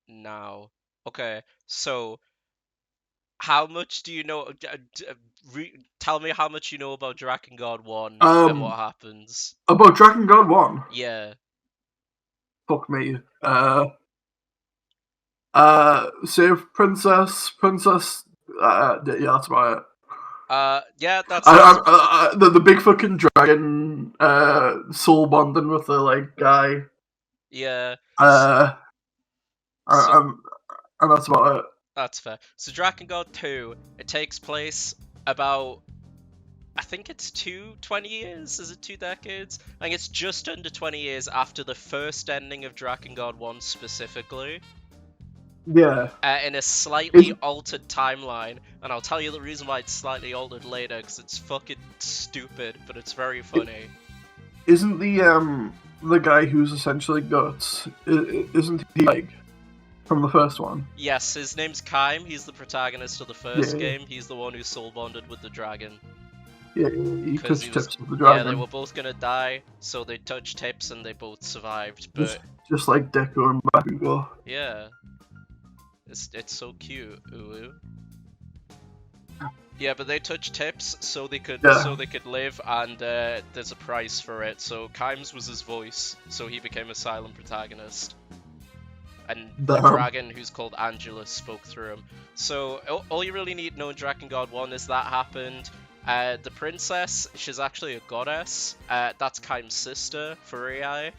now. Okay, so how much do you know? Tell me how much you know about Drakengard 1 and what happens. About Drakengard 1. Yeah. Fuck me. Save Princess. Yeah, that's about it. Yeah, that sounds. The big fucking dragon, soul bonding with the like guy. Yeah. Uh, So and, and that's about it. that's fair. So Drakengard 2, it takes place about, I think it's 20 years? Is it 2 decades? I think it's just under 20 years after the first ending of Drakengard 1 specifically. Yeah. In a slightly Is, altered timeline, and I'll tell you the reason why it's slightly altered later, because it's fucking stupid, but it's very funny. isn't the guy who's essentially Guts? Isn't he like from the first one? Yes, his name's Kaim. He's the protagonist of the first game. He's the one who soul bonded with the dragon. Yeah, he touched tips with the Yeah, they dragon. were both gonna die, so they touched tips and they both survived. But just like Deku and Bakugo. yeah, it's so cute. Ooh. Yeah, but they touched tips so they could live, and there's a price for it. So Kaim's was his voice, so he became a silent protagonist. And the dragon, who's called Angelus, spoke through him. So all you really need to know in Drakengard 1 is that happened. The princess, she's actually a goddess. That's Kaim's sister, Furiai.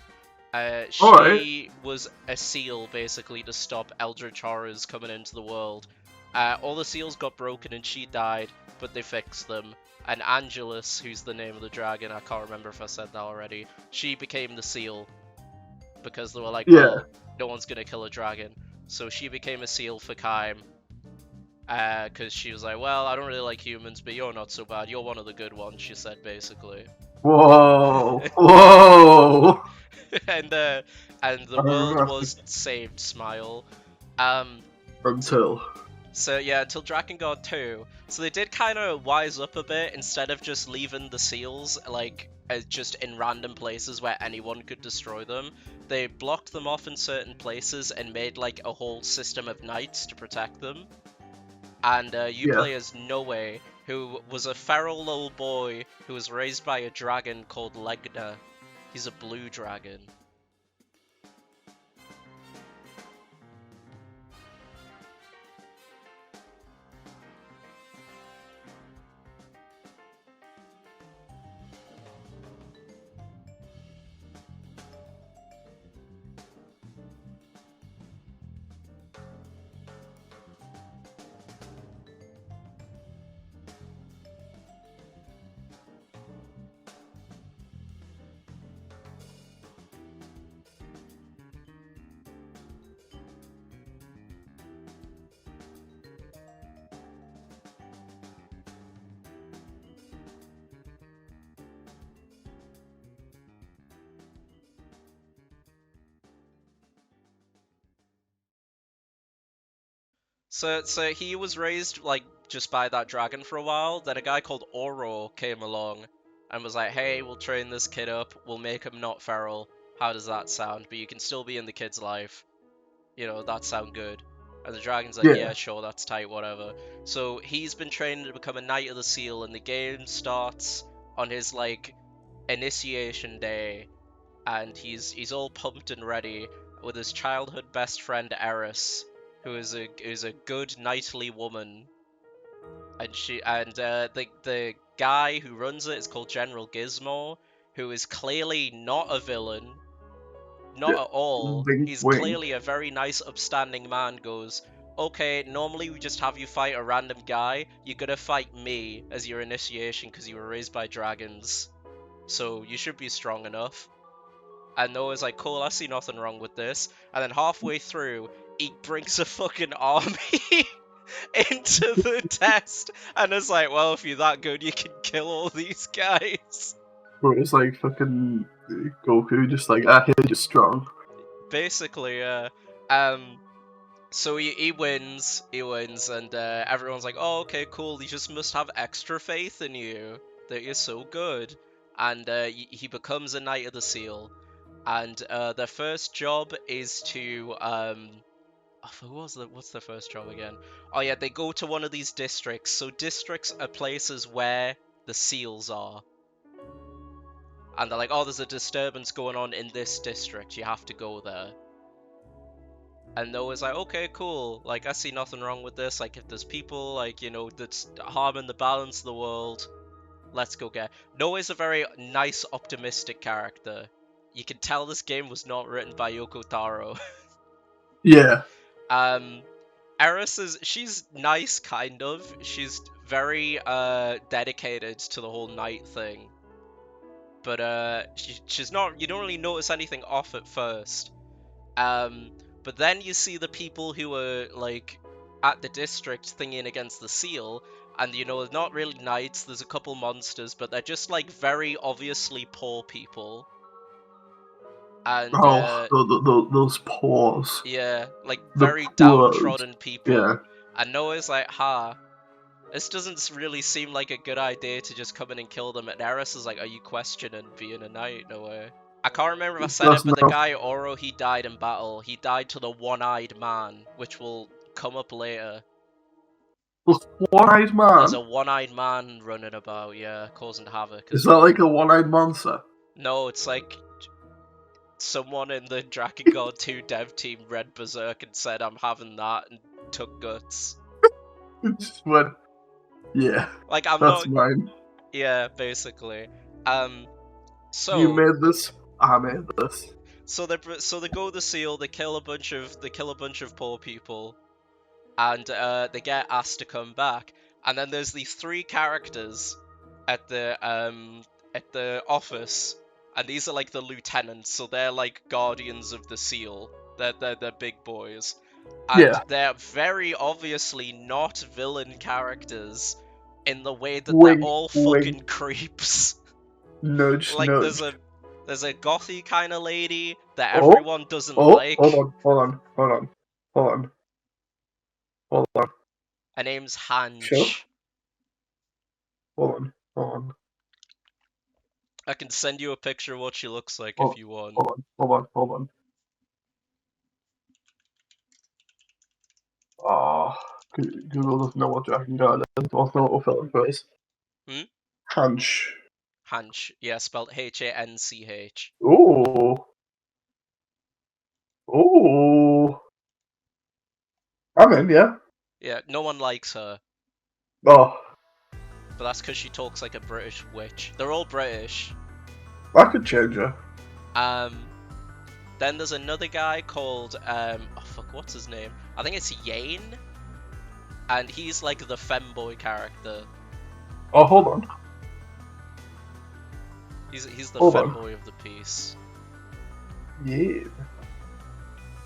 She was a seal, basically, to stop eldritch horrors coming into the world. All the seals got broken and she died, but they fixed them. And Angelus, who's the name of the dragon, I can't remember if I said that already, she became the seal. Because they were like, well, no one's gonna kill a dragon. So she became a seal for Kaim. Because she was like, well, I don't really like humans, but you're not so bad. You're one of the good ones, she said, basically. Whoa! Whoa! and the world was saved, smile. Until Drakengard 2. So they did kind of wise up a bit, instead of just leaving the seals like just in random places where anyone could destroy them. They blocked them off in certain places and made like a whole system of knights to protect them. And you play as Noe, who was a feral little boy who was raised by a dragon called Legna. He's a blue dragon. So he was raised like just by that dragon for a while. Then a guy called Oro came along and was like, hey, we'll train this kid up, we'll make him not feral. How does that sound? But you can still be in the kid's life. You know, that sound good. And the dragon's like, yeah, sure, that's tight, whatever. So he's been trained to become a Knight of the Seal, and the game starts on his like initiation day, and he's all pumped and ready with his childhood best friend Eryth, who is a good knightly woman, and the guy who runs it is called General Gizmo, who is clearly not a villain, not at all. He's clearly a very nice, upstanding man. Goes, okay, normally we just have you fight a random guy. You're gonna fight me as your initiation because you were raised by dragons, so you should be strong enough. And Noah's like, cool, I see nothing wrong with this. And then halfway through, he brings a fucking army into the test. And it's like, well, if you're that good, you can kill all these guys. Where it's like fucking Goku, just like, he's just strong. Basically, so he wins, and everyone's like, oh, okay, cool, he just must have extra faith in you, that you're so good. And he becomes a Knight of the Seal. And their first job is to what's the first job again? Oh yeah, they go to one of these districts. So districts are places where the seals are. And they're like, oh, there's a disturbance going on in this district. You have to go there. And Noah's like, okay, cool. Like, I see nothing wrong with this. Like, if there's people, like, you know, that's harming the balance of the world, let's go get. Noah's a very nice, optimistic character. You can tell this game was not written by Yoko Taro. Yeah. Eris she's nice, kind of. She's very dedicated to the whole night thing. But she's not. You don't really notice anything off at first. But then you see the people who are like at the district thingying against the seal, and you know, not really knights. There's a couple monsters, but they're just like very obviously poor people. And those paws. yeah, like The very paws. downtrodden people. Yeah. And Noah's like, ha. This doesn't really seem like a good idea to just come in and kill them. And Eris is like, are you questioning being a knight? No way. I can't remember if I said it, but the guy Oro, he died in battle. He died to the one-eyed man, which will come up later. The one-eyed man? There's a one-eyed man running about, yeah, causing havoc. Is that like a one-eyed monster? No, it's like someone in the Drakengard 2 dev team read Berserk and said, I'm having that, and took guts. Just went, yeah. Like, I'm that's not... mine. Yeah, basically. So... You made this, I made this. So they go the seal, they kill a bunch of poor people, and they get asked to come back. And then there's these three characters at the office, and these are like the lieutenants, so they're like guardians of the seal. They're big boys, and they're very obviously not villain characters in the way that they're all fucking creeps. Nudge, like nudge. There's a gothy kind of lady that everyone doesn't like. Hold on. Her name's Hanch. Sure. Hold on. I can send you a picture of what she looks like if you want. Hold on. Google doesn't know what Drakengard is. It doesn't know what film is. Hanch. Hanch, yeah, spelled Hanch. Ooh. I'm in, yeah. Yeah, no one likes her. Oh. But that's because she talks like a British witch. They're all British. I could change her. Then there's another guy called, what's his name? I think it's Yane. And he's like the femboy character. Oh, hold on. He's the femboy of the piece. Yeah.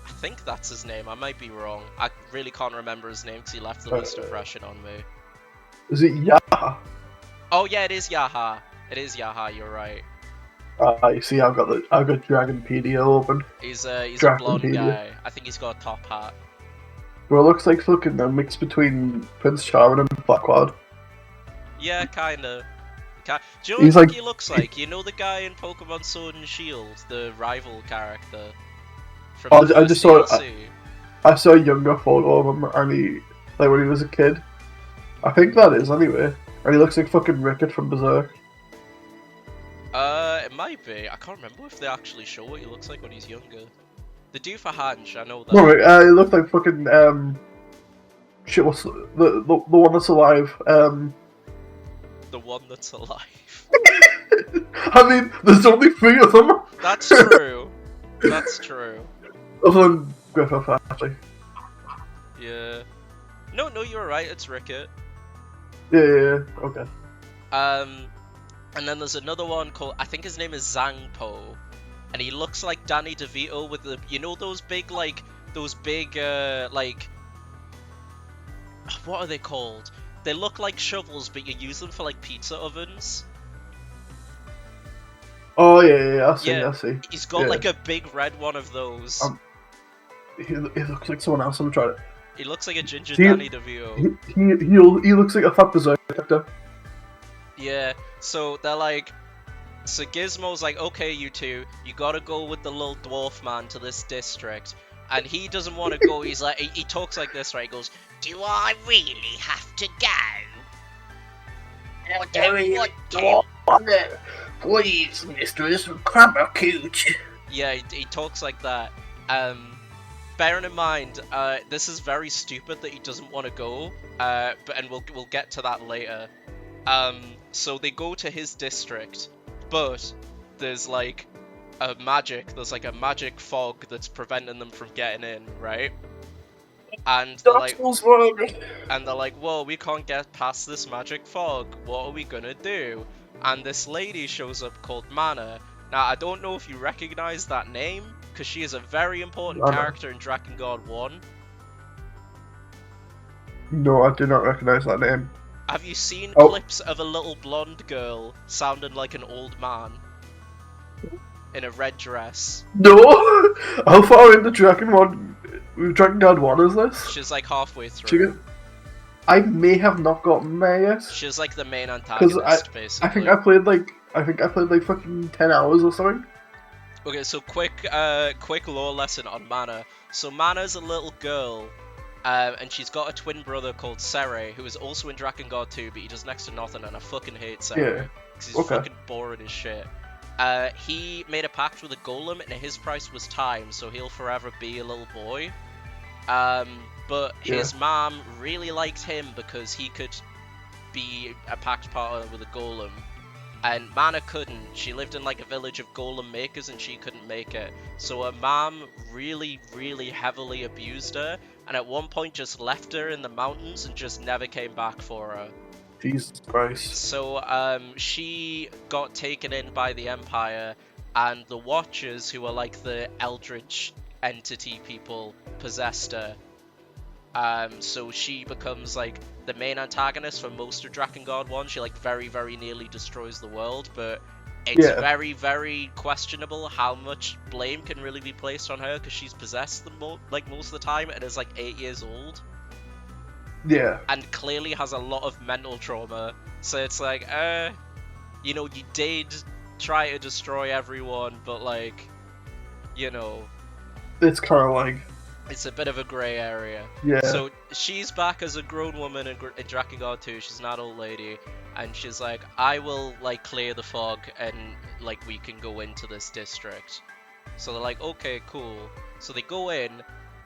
I think that's his name. I might be wrong. I really can't remember his name because he left the least impression on me. Is it Yaha? Oh yeah, it is Yaha. It is Yaha. You're right. You see, I've got Dragonpedia open. He's a blonde guy. I think he's got a top hat. Well, it looks like fucking a mix between Prince Charming and Blackwad. Yeah, kinda. Do you know what he looks like? You know the guy in Pokemon Sword and Shield, the rival character from the first DLC? I saw a younger photo of him, and he, like when he was a kid. I think that is anyway, and he looks like fucking Rickett from Berserk. It might be. I can't remember if they actually show what he looks like when he's younger. They do for Hanch, I know that. No, he looked like fucking shit. What's the one that's alive? The one that's alive. I mean, there's only 3 of them. That's true. That's true. Other than Griffith, actually. Yeah. No, you're right. It's Rickett. Yeah. Okay. And then there's another one called, I think his name is Zangpo, and he looks like Danny DeVito with the, you know, those big what are they called? They look like shovels, but you use them for like pizza ovens. Oh yeah, I see. He's got like a big red one of those. He looks like someone else. I'm trying to. He looks like a ginger Danny DeVito. He looks like a fat berserk character. Yeah, so they're like, so Gizmo's like, okay, you two, you gotta go with the little dwarf man to this district, And he doesn't want to go. He's like, he talks like this, right? He goes, "Do I really have to go? Or do you want to?" Please, mistress, grab a cooch. Yeah, he talks like that. Bearing in mind, this is very stupid that he doesn't want to go. And we'll get to that later. So they go to his district, but there's like a magic fog that's preventing them from getting in, right? And they're like, whoa, we can't get past this magic fog. What are we gonna do? And this lady shows up called Mana. Now, I don't know if you recognize that name, because she is a very important character in Drakengard 1. No, I do not recognize that name. Have you seen clips of a little blonde girl sounding like an old man? In a red dress. No! How far into Drakengard 1 is this? She's like halfway through. I may have not gotten there yet. She's like the main antagonist, basically. I think I played like fucking 10 hours or something. Okay, so quick lore lesson on Mana. So Mana's a little girl, and she's got a twin brother called Sere, who is also in Drakengard 2, but he does next to nothing, and I fucking hate Sere. Because he's fucking boring as shit. He made a pact with a golem, and his price was time, so he'll forever be a little boy. But his mom really liked him because he could be a pact partner with a golem. And Mana couldn't. She lived in like a village of golem makers and she couldn't make it. So her mom really, really heavily abused her, and at one point just left her in the mountains and just never came back for her. Jesus Christ. So she got taken in by the Empire, and the Watchers, who are like the eldritch entity people, possessed her. So she becomes like the main antagonist for most of Drakengard 1. She like very, very nearly destroys the world, but it's very, very questionable how much blame can really be placed on her, because she's possessed like most of the time and is like 8 years old. Yeah. And clearly has a lot of mental trauma. So it's like, you know, you did try to destroy everyone, but like, you know, it's kind of like, it's a bit of a grey area. Yeah. So she's back as a grown woman in Drakengard 2. She's an adult lady, and she's like, I will like clear the fog, and like we can go into this district. So they're like, okay, cool. So they go in,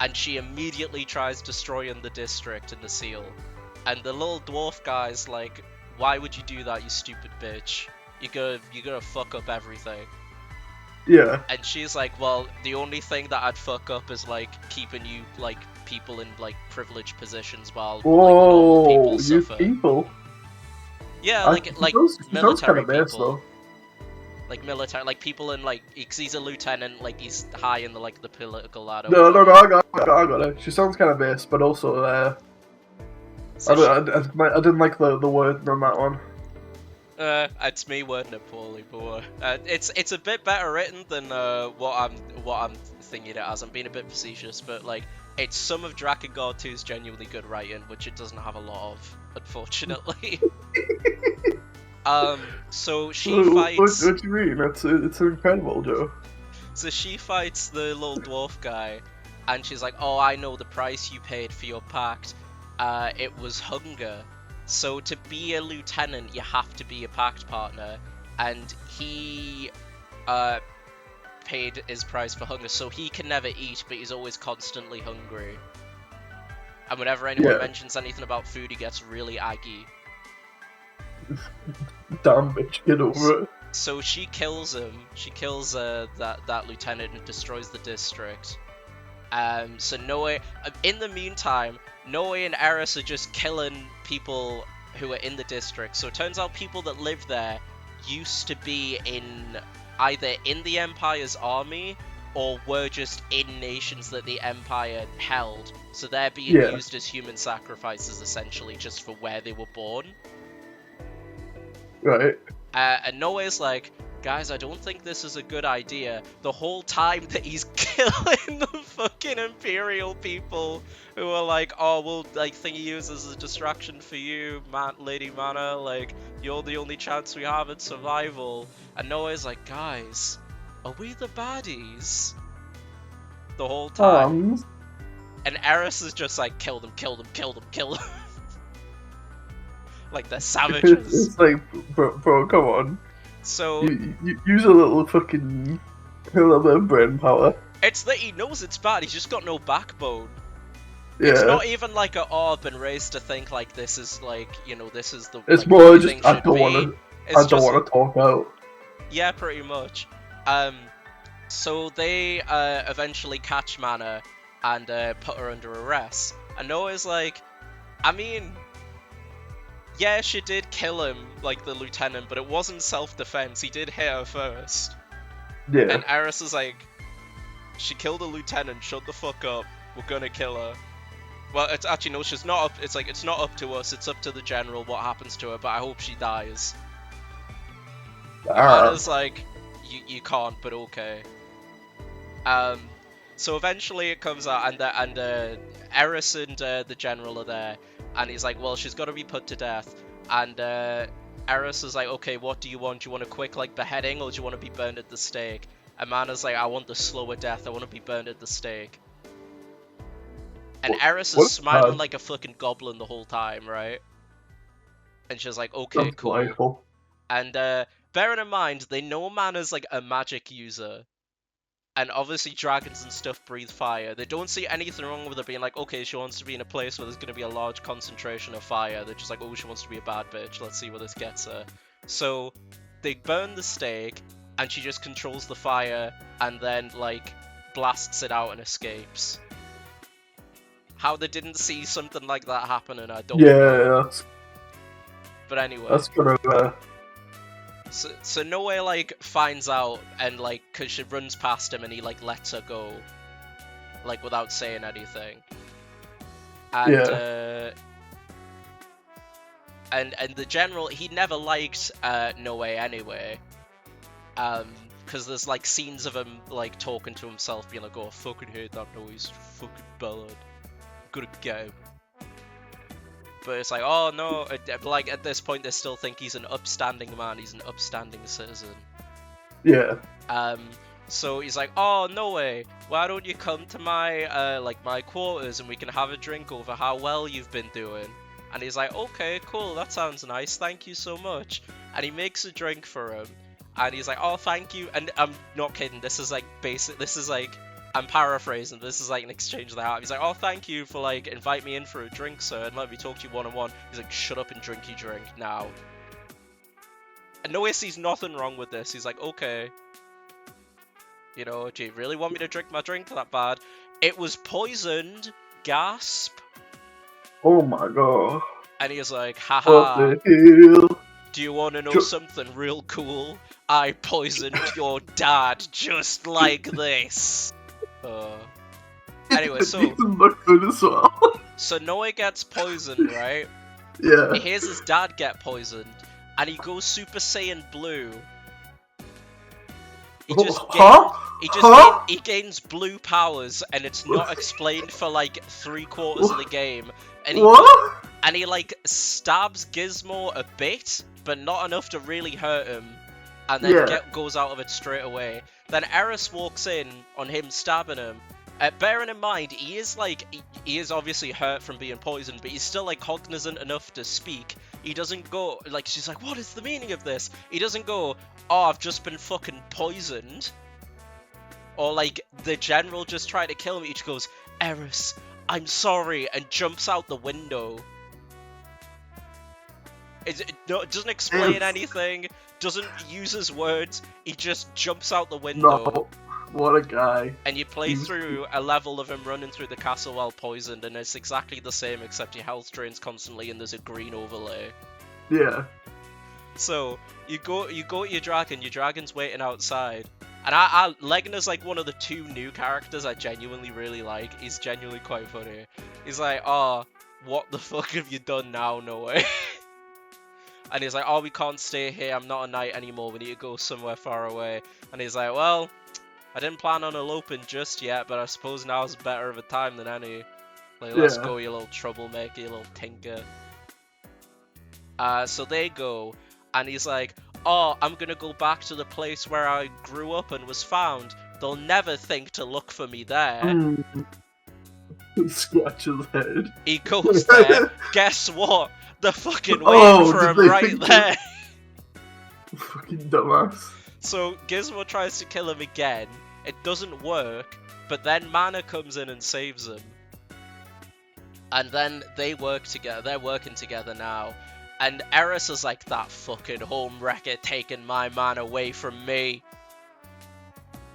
and she immediately tries destroying the district and the seal. And the little dwarf guy's like, why would you do that, you stupid bitch? You're gonna fuck up everything. Yeah. And she's like, well, the only thing that I'd fuck up is like keeping you like people in like privileged positions while like, people suffer. People. Yeah, like military people. Like military, like people in like, because he's a lieutenant, like he's high in the like the political ladder. No, I got it. She sounds kind of base, but also I didn't like the word on that one. It's me wording it poorly, but it's a bit better written than what I'm thinking it as. I'm being a bit facetious, but like it's some of Drakengard 2's genuinely good writing, which it doesn't have a lot of, unfortunately. So she fights. What do you mean? It's incredible, Joe. So she fights the little dwarf guy, and she's like, "Oh, I know the price you paid for your pact. It was hunger. So to be a lieutenant, you have to be a pact partner, and he paid his price for hunger, so he can never eat, but he's always constantly hungry. And whenever anyone mentions anything about food, he gets really aggy. Damn bitch, get over it. So she kills him. She kills that lieutenant and destroys the district. So Noe, in the meantime, Noe and Eryth are just killing people who are in the district. So it turns out people that live there used to be either in the Empire's army or were just in nations that the Empire held. So they're being used as human sacrifices, essentially, just for where they were born. Right. And Noe's like, guys, I don't think this is a good idea. The whole time that he's killing the fucking Imperial people who are like, oh, we'll like think you as a distraction for you, Lady Mana, like, you're the only chance we have at survival. And Noe's like, guys, are we the baddies? the whole time. Hans. And Eris is just like, kill them, kill them, kill them, kill them. Like, they're savages. It's like, bro, come on. So... You use a little fucking... a little bit of brain power. It's that he knows it's bad, he's just got no backbone. Yeah. It's not even like I've been raised to think like this is like, you know, this is the It's like, more way just, things I should don't be. want to talk out. Yeah, pretty much. So they eventually catch Mana and put her under arrest. And Noah's like, I mean, yeah, she did kill him, like the lieutenant, but it wasn't self-defense. He did hit her first. Yeah. And Eris is like, she killed a lieutenant, shut the fuck up, we're gonna kill her. Well, it's actually, no, she's not up, it's like, it's not up to us, it's up to the general what happens to her, but I hope she dies. Mana's like, you can't, but okay. So eventually it comes out, and Eris and the general are there, and he's like, well, she's got to be put to death. And Eris is like, okay, what do you want? Do you want a quick, like, beheading, or do you want to be burned at the stake? And Mana's like, I want the slower death, I want to be burned at the stake. And Eris is smiling like a fucking goblin the whole time, right? And she's like, okay, That's cool. delightful. And bearing in mind, they know Mana's like a magic user. And obviously dragons and stuff breathe fire. They don't see anything wrong with her being like, okay, she wants to be in a place where there's going to be a large concentration of fire. They're just like, oh, she wants to be a bad bitch. Let's see where this gets her. So they burn the stake, and she just controls the fire, and then, like, blasts it out and escapes. How they didn't see something like that happening, I don't know. Yeah, But anyway. that's kind of... So Noe, like, finds out, and, like, cause she runs past him and he, like, lets her go. Like, without saying anything. And, Yeah. And the general, he never liked, Noe anyway. Cause there's, like, scenes of him, like, talking to himself, being like, oh, I fucking hate that noise, fucking ballad. I'm gonna get him. But it's like, oh no, like at this point they still think he's an upstanding man, he's an upstanding citizen. Yeah. So he's like, oh, no way, why don't you come to my, like, my quarters and we can have a drink over how well you've been doing. And he's like, okay, cool, that sounds nice, thank you so much. And he makes a drink for him. And he's like, oh, thank you. And I'm not kidding, this is like basic, this is like, I'm paraphrasing, this is like an exchange they have. He's like, oh, thank you for, like, invite me in for a drink, sir, and let me talk to you one-on-one. He's like, shut up and drink your drink now. And Noe sees nothing wrong with this. He's like, okay. You know, do you really want me to drink my drink that bad? It was poisoned. Gasp. Oh my god. And he was like, haha. What the hell? Do you want to know something real cool? I poisoned your dad just like this. Anyway, so not good as well. So Noe gets poisoned, right? Yeah. He hears his dad get poisoned, and he goes Super Saiyan Blue. He gains blue powers, and it's not explained for like 3/4 of the game. And he like stabs Gizmo a bit, but not enough to really hurt him, and then goes out of it straight away. Then Eris walks in on him stabbing him. Bearing in mind, he is obviously hurt from being poisoned, but he's still like cognizant enough to speak. He doesn't go, like, she's like, what is the meaning of this? He doesn't go, oh, I've just been fucking poisoned. Or like, the general just tried to kill me. He just goes, Eris, I'm sorry, and jumps out the window. It doesn't explain anything, doesn't use his words, he just jumps out the window. No. What a guy. And you play through a level of him running through the castle while poisoned, and it's exactly the same, except your health drains constantly and there's a green overlay. Yeah. So, you go to your dragon's waiting outside. And Legna's like one of the 2 new characters I genuinely really like. He's genuinely quite funny. He's like, oh, what the fuck have you done now, Noe? And he's like, oh, we can't stay here, I'm not a knight anymore, we need to go somewhere far away. And he's like, well, I didn't plan on eloping just yet, but I suppose now's better of a time than any. Like, let's go, you little troublemaker, you little tinker. So they go, and he's like, oh, I'm gonna go back to the place where I grew up and was found. They'll never think to look for me there. Scratch his head. He goes there. Guess what? They're fucking waiting for him right there. Fucking dumbass. So Gizmo tries to kill him again. It doesn't work, but then Mana comes in and saves him. And then they work together. They're working together now. And Eryth is like, that fucking home wrecker taking my man away from me.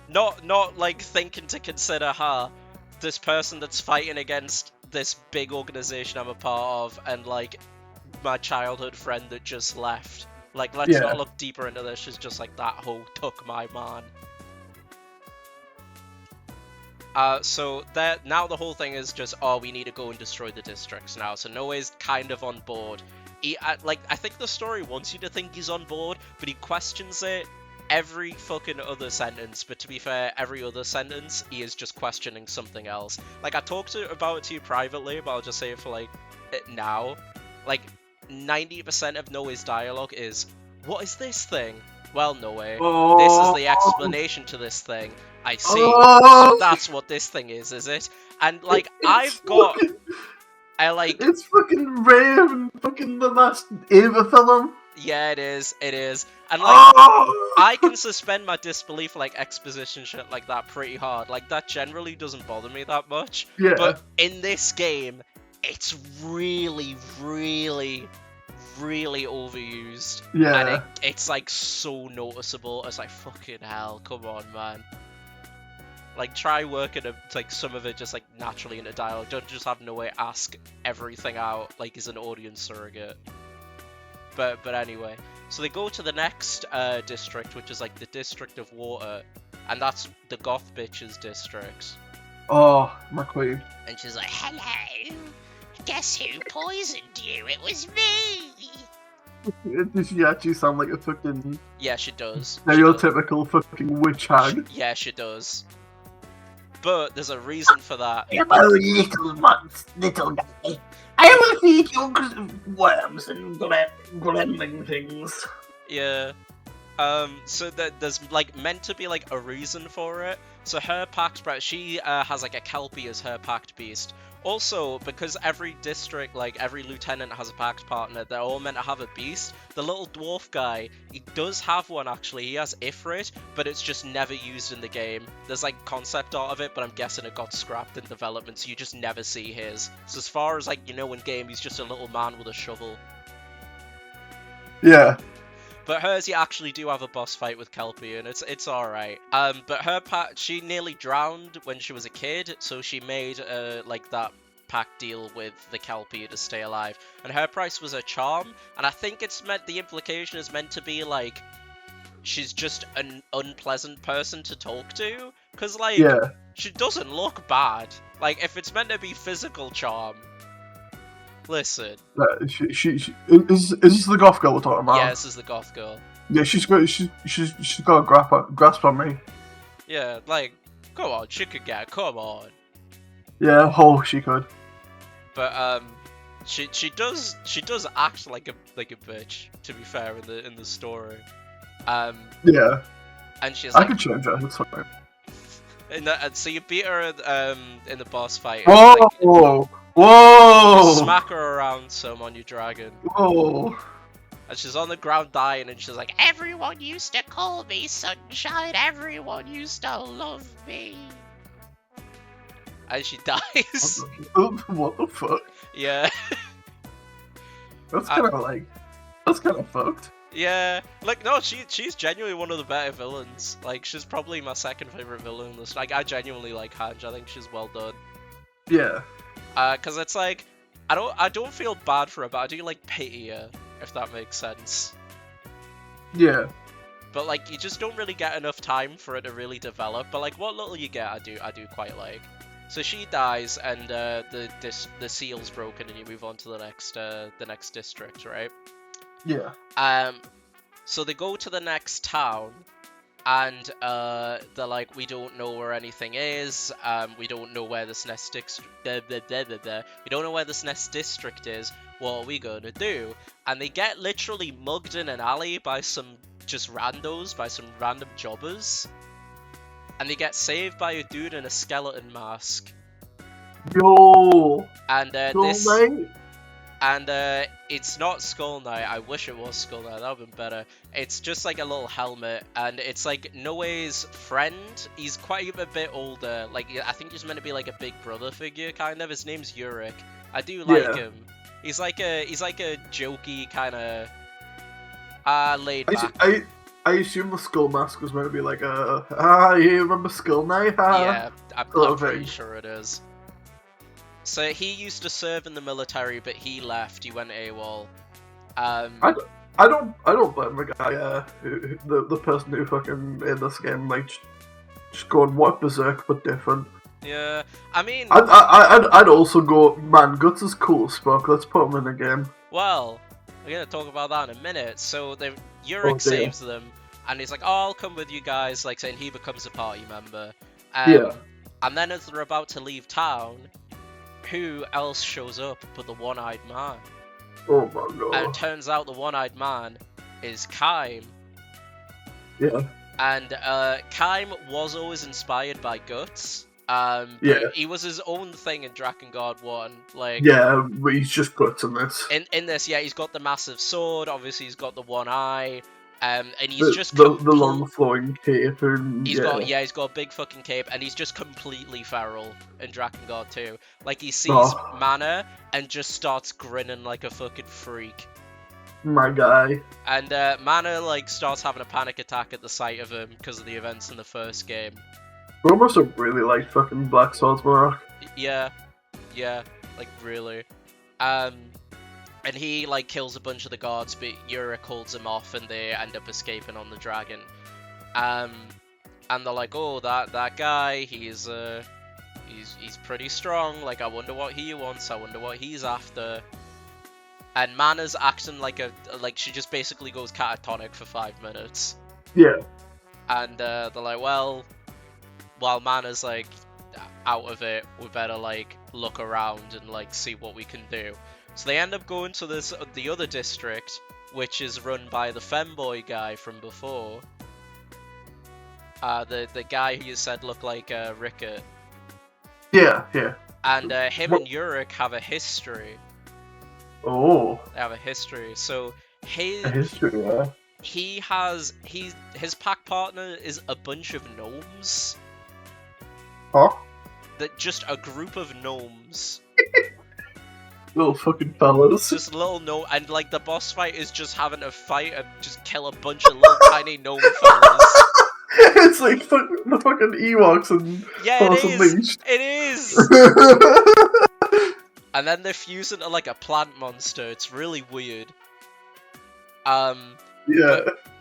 Not like thinking to consider her, this person that's fighting against this big organization I'm a part of, and like my childhood friend that just left. Like, let's not look deeper into this. She's just like, that hoe took my man. So that now the whole thing is just, oh, we need to go and destroy the districts now. So Noe's kind of on board. I think the story wants you to think he's on board, but he questions it every fucking other sentence. But to be fair, every other sentence he is just questioning something else. Like, I talked about it to you privately, but I'll just say it for like now. Like 90% of Noe's dialogue is, what is this thing? Well, Noe, this is the explanation to this thing. I see. So that's what this thing is it? And like, I've got... It's fucking Raven, fucking the last Eva film. Yeah, it is. And like, I can suspend my disbelief for like exposition shit like that pretty hard. Like, that generally doesn't bother me that much. Yeah. But in this game, it's really, really, really overused. Yeah. And it's like so noticeable. It's like, fucking hell, come on, man. Like, try working like some of it just like naturally into dialogue. Don't just have Noe ask everything out like he's an audience surrogate. But anyway, so they go to the next district, which is like the District of Water, and that's the goth bitches district. Oh, my queen. And she's like, hello, guess who poisoned you? It was me. Does she actually sound like a fucking... Yeah, she does. Stereotypical fucking witch hag. Yeah, she does. But there's a reason for that. Hello, little guy. I will feed you worms and gremlin things. Yeah. So there's like meant to be like a reason for it. So her pact, she has like a Kelpie as her pact beast. Also, because every district, like every lieutenant has a pact partner, they're all meant to have a beast. The little dwarf guy, he does have one actually. He has Ifrit, but it's just never used in the game. There's like concept art of it, but I'm guessing it got scrapped in development, so you just never see his. So as far as like, you know, in game, he's just a little man with a shovel. Yeah. But hers, you actually do have a boss fight with Kelpie, and it's alright. But her she nearly drowned when she was a kid, so she made like that pact deal with the Kelpie to stay alive. And her price was a charm, and I think it's meant, the implication is meant to be like, she's just an unpleasant person to talk to, because like, she doesn't look bad. Like, if it's meant to be physical charm, listen. Is this the goth girl we're talking about? Yeah, this is the goth girl. Yeah, she's got a grasp on me. Yeah, like, come on, she could come on. Yeah, she could. But she does act like a bitch, to be fair, in the story. Yeah. And she's I could change her. That's fine. And so you beat her in the boss fight. Whoa! Whoa! Smack her around some on your dragon. Whoa! And she's on the ground dying, and she's like, everyone used to call me Sunshine. Everyone used to love me. And she dies. What the fuck? Yeah. That's kind of fucked. Yeah, like, no, she's genuinely one of the better villains. Like, she's probably my second favorite villain in this. Like, I genuinely like Hange. I think she's well done. Yeah. Cause it's like, I don't feel bad for her, but I do like pity her, if that makes sense. Yeah. But like, you just don't really get enough time for it to really develop. But like, what little you get, I do quite like. So she dies, and the seal's broken, and you move on to the next district, right? Yeah. So they go to the next town, and they're like, we don't know where anything is. We don't know where this next we don't know where this next district is. What are we gonna do? And they get literally mugged in an alley by some just randos, by some random jobbers. and they get saved by a dude in a skeleton mask. Yo! And Skull Knight? And it's not Skull Knight. I wish it was Skull Knight. That would have been better. It's just like a little helmet, and it's like Noe's friend. He's quite a bit older. Like I think he's meant to be like a big brother figure, kind of. His name's Eryth. I do like him. He's like a jokey kind of laid back. I assume the Skull Mask was meant to be like you remember Skull Knight? Yeah, I'm pretty sure it is. So he used to serve in the military, but he left. He went AWOL. I don't blame the guy. The person who fucking in this game like just going what berserk but different. Yeah, I mean, I'd also go. Man, Guts is cool as fuck. Let's put him in the game. Well, we're gonna talk about that in a minute. So Eryth saves them, and he's like, "Oh, I'll come with you guys," like saying he becomes a party member. And then as they're about to leave town, who else shows up but the one-eyed man? Oh my god. And it turns out the one-eyed man is Kaim. Yeah. And Kaim was always inspired by Guts. But he was his own thing in Drakengard 1. Like, yeah, but he's just Guts in this. In this, yeah, he's got the massive sword, obviously he's got the one eye. And he's just the long flowing cape, and he's got a big fucking cape, and he's just completely feral in Drakengard 2. Like he sees Mana and just starts grinning like a fucking freak. My guy. And Mana like starts having a panic attack at the sight of him because of the events in the first game. We almost don't really like fucking Black Swordsman. Yeah, like really. And he like kills a bunch of the guards, but Eryth holds him off, and they end up escaping on the dragon. And they're like, "Oh, that guy, he's pretty strong. Like, I wonder what he wants. I wonder what he's after." And Mana's acting like she just basically goes catatonic for 5 minutes. Yeah. And they're like, "Well, while Mana's like out of it, we better like look around and like see what we can do." So they end up going to the other district, which is run by the femboy guy from before. The guy who you said looked like Rickett. Yeah. And him and Eryth have a history. Oh. They have a history. So his pack partner is a bunch of gnomes. Huh? That just a group of gnomes. Little fucking fellas. Just little gnome, and like the boss fight is just having to fight and just kill a bunch of little tiny gnome fellas. It's like the fucking Ewoks and Force Unleashed. It is. And then they fuse into like a plant monster. It's really weird. Yeah.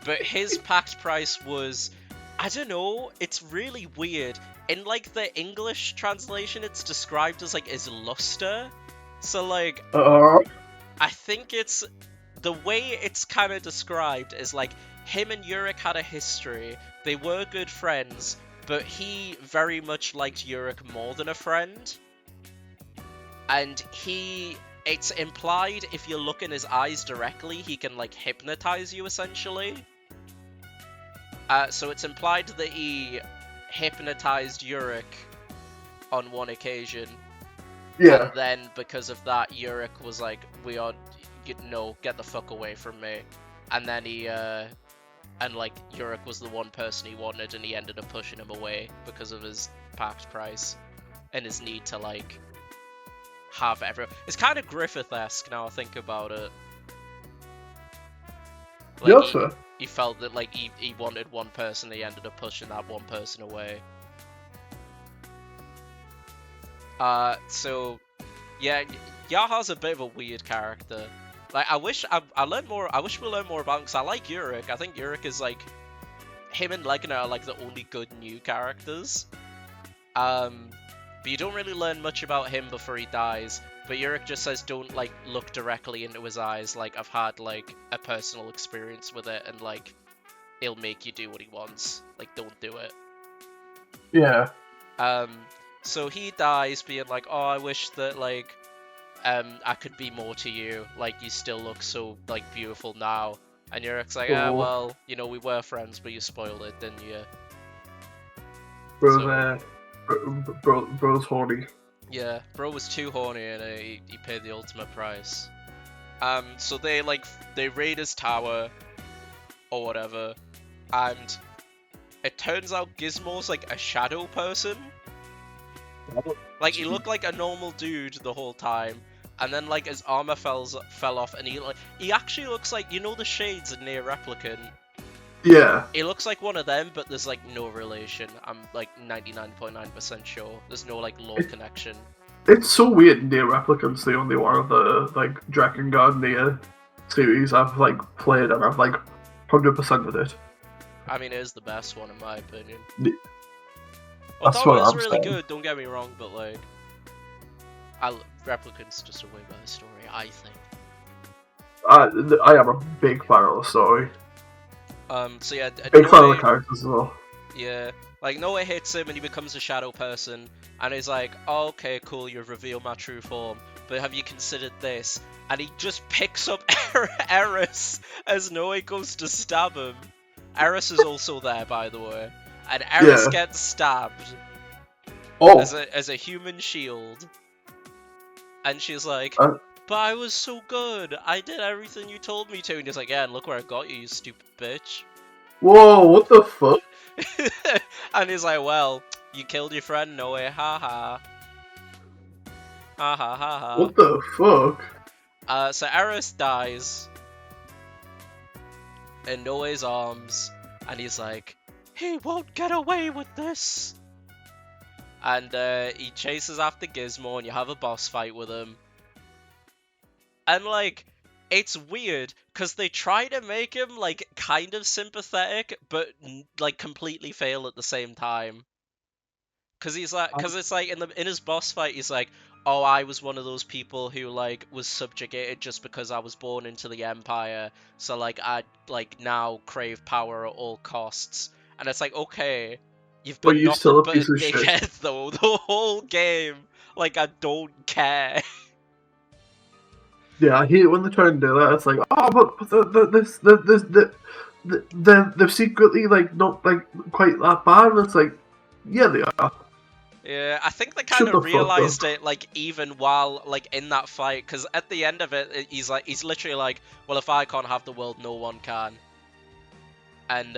But his packed price was, I don't know. It's really weird. In like the English translation, it's described as like his luster. So like, I think it's the way it's kind of described is like him and Eryth had a history. They were good friends, but he very much liked Eryth more than a friend. And it's implied if you look in his eyes directly, he can like hypnotize you essentially. So it's implied that he hypnotized Eryth on one occasion. Yeah. And then because of that, Eryth was like, get the fuck away from me. And then Eryth was the one person he wanted, and he ended up pushing him away because of his packed price and his need to like have everyone. It's kind of Griffith-esque now I think about it. Like, he felt that like he wanted one person, he ended up pushing that one person away. So yeah, Yaha's a bit of a weird character. Like I wish we learned more about him, because I like Eryth. I think Eryth is like, him and Legna are like the only good new characters. But you don't really learn much about him before he dies. But Eryth just says, don't like look directly into his eyes. Like, I've had like a personal experience with it, and like it'll make you do what he wants. Like, don't do it. Yeah. So he dies being like, oh, I wish that like I could be more to you. Like, you still look so like beautiful now. And Eryth's like, well, you know, we were friends, but you spoiled it, didn't you? Bro's, So- bro's horny. Yeah, bro was too horny and he paid the ultimate price. So they raid his tower or whatever, and it turns out Gizmo's like a shadow person. Like he looked like a normal dude the whole time, and then like his armor fell off, and he actually looks like, you know, the shades in Near Replicant. Yeah. He looks like one of them, but there's like no relation. I'm like 99.9% sure. There's no like lore connection. It's so weird. Near Replicant's the only one of the like Drakengard Near series I've like played, and I've like 100%ed it. I mean, it is the best one in my opinion. That's Although what it's I'm really saying. good, don't get me wrong, but like, Replicant's just a way better story, I think. I am a big fan of the story. So yeah, Big fan of the characters as well. Yeah, like Noah hits him and he becomes a shadow person, and he's like, oh, okay, cool, you've revealed my true form, but have you considered this? And he just picks up Eris as Noah goes to stab him. Eris is also there, by the way, and Eris Yeah. gets stabbed Oh, as a human shield, and she's like, Uh. but I was so good, I did everything you told me to, and he's like, yeah, and look where I got you, you stupid bitch. whoa, what the fuck? And he's like, well, you killed your friend, no way, ha ha. Ha ha ha ha. What the fuck? So Eris dies in Noe's arms, and he's like, he won't get away with this. And he chases after Gizmo, and you have a boss fight with him. And like, it's weird, because they try to make him like kind of sympathetic, but like completely fail at the same time. Because he's like, because it's like in his boss fight, he's like, oh, I was one of those people who like was subjugated just because I was born into the Empire, so like I like now crave power at all costs. And it's like, okay, you've But been you're nothing still a but piece a of shit. dickhead though the whole game. Like I don't care. Yeah, I hate it when they try and do that. It's like, oh, but they're secretly like not like quite that bad. And it's like, yeah, they are. Yeah, I think they Shut kind the of fuck realized up. it, like, even while, like, in that fight, because at the end of it, he's literally like, well, if I can't have the world, no one can. And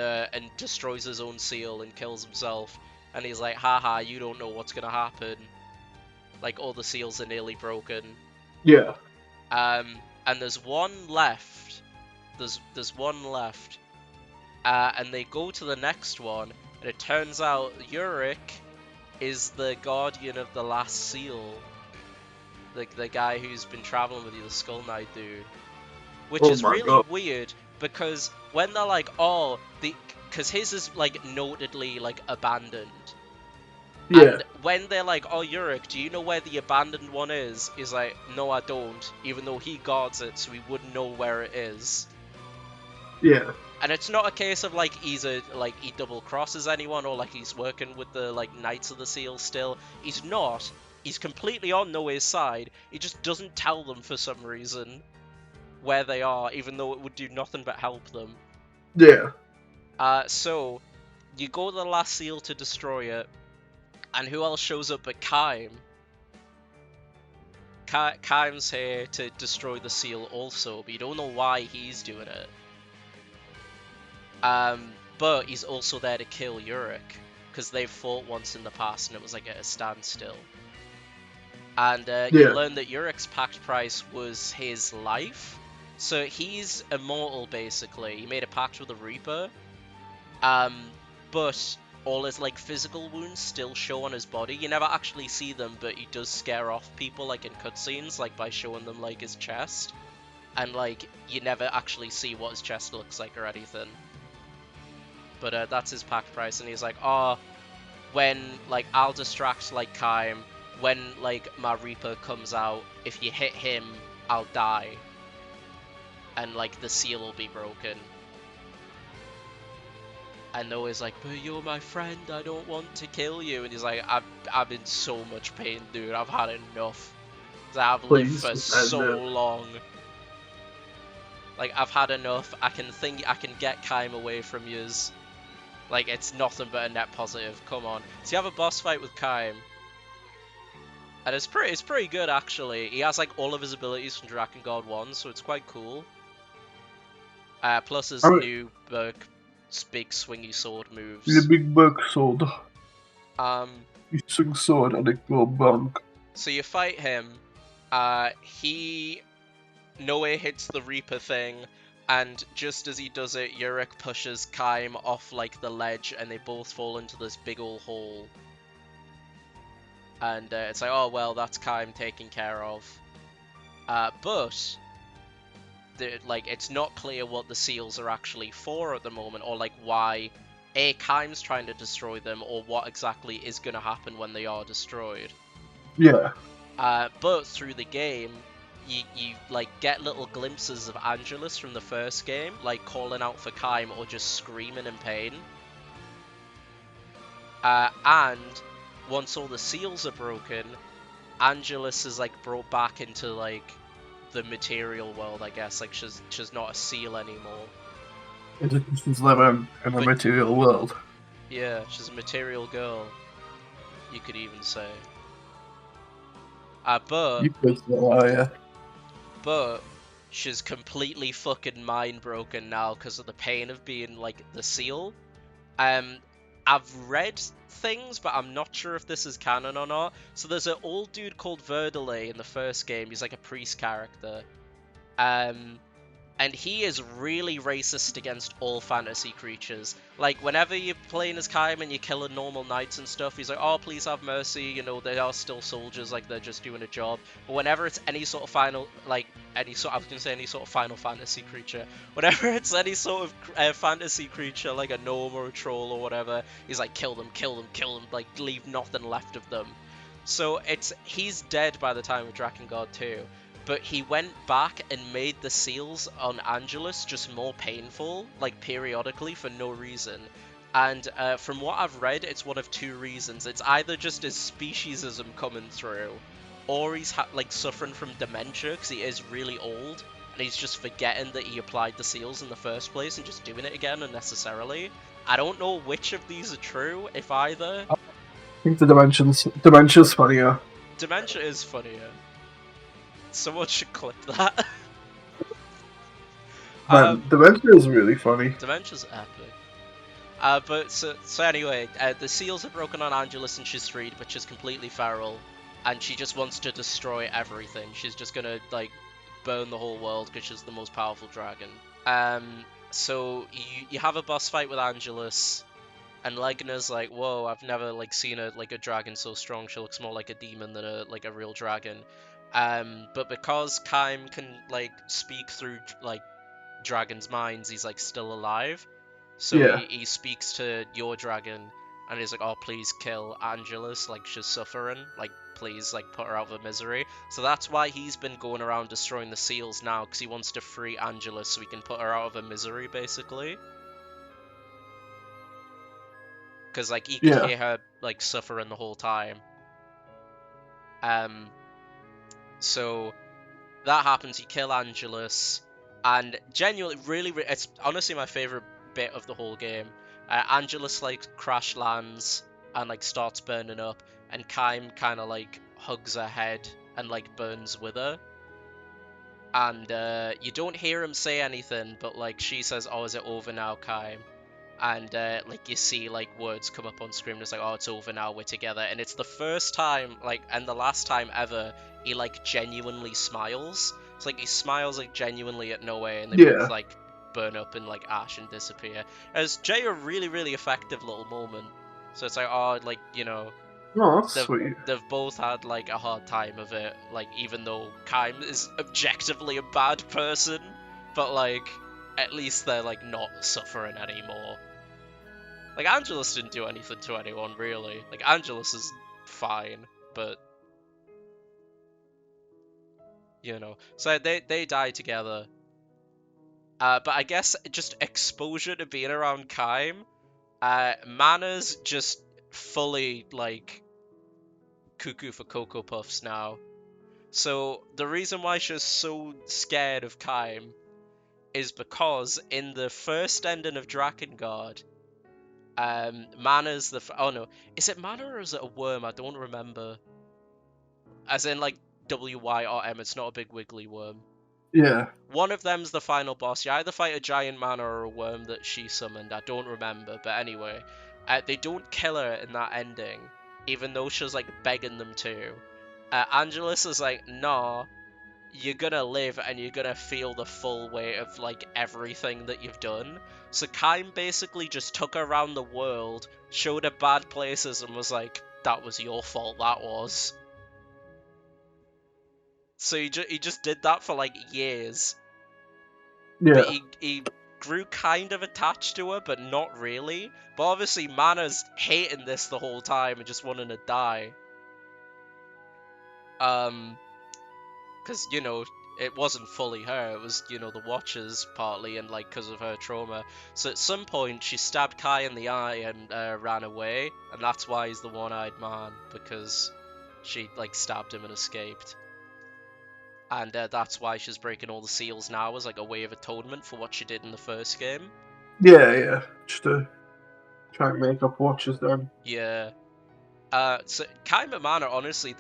destroys his own seal and kills himself. And he's like, haha, you don't know what's gonna happen. Like, all the seals are nearly broken. Yeah. And there's one left. There's one left. And they go to the next one, and it turns out Eryth is the guardian of the last seal. The guy who's been traveling with you, the Skull Knight dude. Which Oh is my really God. weird, because when they're like, oh, because his is like notedly like abandoned. Yeah. And when they're like, oh, Eryth, do you know where the abandoned one is? He's like, no, I don't. Even though he guards it, so he wouldn't know where it is. Yeah. And it's not a case of like he double crosses anyone, or like he's working with the like Knights of the Seal still. He's not. He's completely on Noe's side. He just doesn't tell them for some reason where they are, even though it would do nothing but help them. Yeah. So you go to the last seal to destroy it, and who else shows up but Kaim? Kaim's here to destroy the seal also, but you don't know why he's doing it. But he's also there to kill Eryth, because they've fought once in the past and it was like at a standstill. And you learn that Eryth's pact price was his life, so he's immortal basically. He made a pact with the Reaper, but all his like physical wounds still show on his body. You never actually see them, but he does scare off people like in cutscenes, like by showing them like his chest, and like you never actually see what his chest looks like or anything. But that's his pact price, and he's like, oh, when, like, I'll distract, like, Kaim, when, like, my Reaper comes out, if you hit him, I'll die. And, like, the seal will be broken. And Noah's like, but you're my friend, I don't want to kill you. And he's like, I'm in so much pain, dude, I've had enough. I've lived for so long. Like, I've had enough, I can get Kaim away from yous. Like, it's nothing but a net positive. Come on. So you have a boss fight with Kaim. And it's pretty good, actually. He has, like, all of his abilities from Drakengard 1, so it's quite cool. Plus his new big swingy sword moves. The big bug sword. Um, You swing sword and it go bang. So you fight him. He nowhere hits the Reaper thing, and just as he does it, Eryth pushes Kaim off like the ledge, and they both fall into this big old hole. And it's like, oh well, that's Kaim taken care of. But like, it's not clear what the seals are actually for at the moment, or like why Kaim's trying to destroy them, or what exactly is going to happen when they are destroyed. Yeah. But through the game, you like get little glimpses of Angelus from the first game, like calling out for Kaim or just screaming in pain. And once all the seals are broken, Angelus is like brought back into like the material world, I guess. Like she's not a seal anymore. She's living in the material world. Yeah, she's a material girl, you could even say. But you could say that, yeah. But she's completely fucking mind broken now because of the pain of being like the seal. I've read things, but I'm not sure if this is canon or not. So there's an old dude called Verdelay in the first game. He's like a priest character. And he is really racist against all fantasy creatures. Like, whenever you're playing as Kaim and you're killing normal knights and stuff, he's like, oh, please have mercy, you know, they are still soldiers, like, they're just doing a job. But whenever it's any sort of Final Fantasy creature, whenever it's any sort of fantasy creature, like a gnome or a troll or whatever, he's like, kill them, like, leave nothing left of them. So he's dead by the time of Drakengard 2. But he went back and made the seals on Angelus just more painful, like periodically for no reason. And from what I've read, it's one of two reasons. It's either just his speciesism coming through, or he's like suffering from dementia because he is really old, and he's just forgetting that he applied the seals in the first place and just doing it again unnecessarily. I don't know which of these are true, if either. I think the dementia's funnier. Dementia is funnier. Someone should clip that. Man, Dementia is really funny. Dementia's epic. But so anyway, the seals are broken on Angelus and she's freed, but she's completely feral, and she just wants to destroy everything. She's just gonna like burn the whole world because she's the most powerful dragon. So you have a boss fight with Angelus, and Legna's like, whoa, I've never like seen a dragon so strong. She looks more like a demon than a real dragon. But because Kaim can like speak through like dragons' minds, he's like still alive. So yeah. he speaks to your dragon, and he's like, oh, please kill Angelus, like she's suffering, like please like put her out of her misery. So that's why he's been going around destroying the seals now, because he wants to free Angelus so he can put her out of her misery, basically. Because like he could hear her like suffering the whole time. So that happens, you kill Angelus, and genuinely, really, it's honestly my favourite bit of the whole game. Angelus, like, crash lands and, like, starts burning up, and Kaim kind of, like, hugs her head and, like, burns with her. And you don't hear him say anything, but, like, she says, oh, is it over now, Kaim? And, like, you see, like, words come up on screen, it's like, oh, it's over now, we're together. And it's the first time, like, and the last time ever, he, like, genuinely smiles. It's like, he smiles, like, genuinely at Noe, and they both, like, burn up in, like, ash and disappear. It's a really, really effective little moment. So it's like, oh, like, you know, sweet. They've both had, like, a hard time of it, like, even though Kaim is objectively a bad person, but, like, at least they're, like, not suffering anymore. Like, Angelus didn't do anything to anyone, really. Like, Angelus is fine, but... you know. So they die together. But I guess just exposure to being around Kaim, Mana's just fully, like, cuckoo for Cocoa Puffs now. So the reason why she's so scared of Kaim is because in the first ending of Drakengard, Mana's the... Oh no, is it Mana or is it a worm? I don't remember. As in like W-Y-R-M, it's not a big wiggly worm. Yeah. One of them's the final boss. You either fight a giant mana or a worm that she summoned. I don't remember, but anyway. They don't kill her in that ending, even though she's like begging them to. Angelus is like, nah, you're gonna live and you're gonna feel the full weight of like everything that you've done. So Kaim basically just took her around the world, showed her bad places, and was like, that was your fault, that was. So he just did that for like years. Yeah. But he grew kind of attached to her, but not really. But obviously Mana's hating this the whole time and just wanting to die. Because, you know, it wasn't fully her, it was, you know, the Watchers partly, and like because of her trauma. So at some point she stabbed Kai in the eye and ran away, and that's why he's the one-eyed man, because she like stabbed him and escaped. And that's why she's breaking all the seals now as like a way of atonement for what she did in the first game. Yeah. Just to try and make up Watchers then. Yeah. So Kai and Mana, honestly,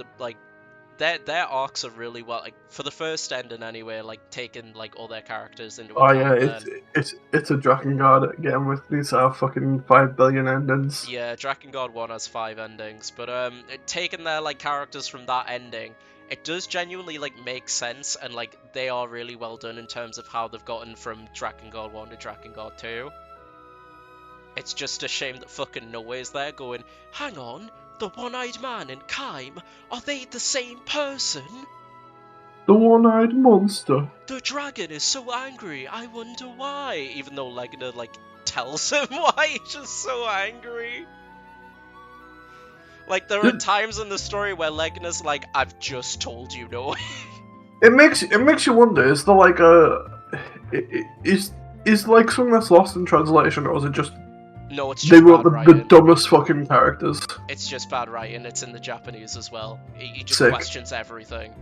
their arcs are really well, like for the first ending anyway, like taking like all their characters into account. Oh yeah, it's a Drakengard again with these fucking 5 billion endings. Yeah, Drakengard 1 has 5 endings, but taking their like characters from that ending, it does genuinely like make sense, and like they are really well done in terms of how they've gotten from Drakengard 1 to Drakengard 2. It's just a shame that fucking Noe's there going, hang on, the one-eyed man and Kaim, are they the same person? The one-eyed monster. The dragon is so angry, I wonder why. Even though Legna like tells him why he's just so angry. Like, there are times in the story where Legna's like, I've just told you, no. It makes you wonder, is there like is like something that's lost in translation, or is it just No, it's just they wrote bad the writing. dumbest fucking characters? It's just bad writing, it's in the Japanese as well. He just Sick. questions everything.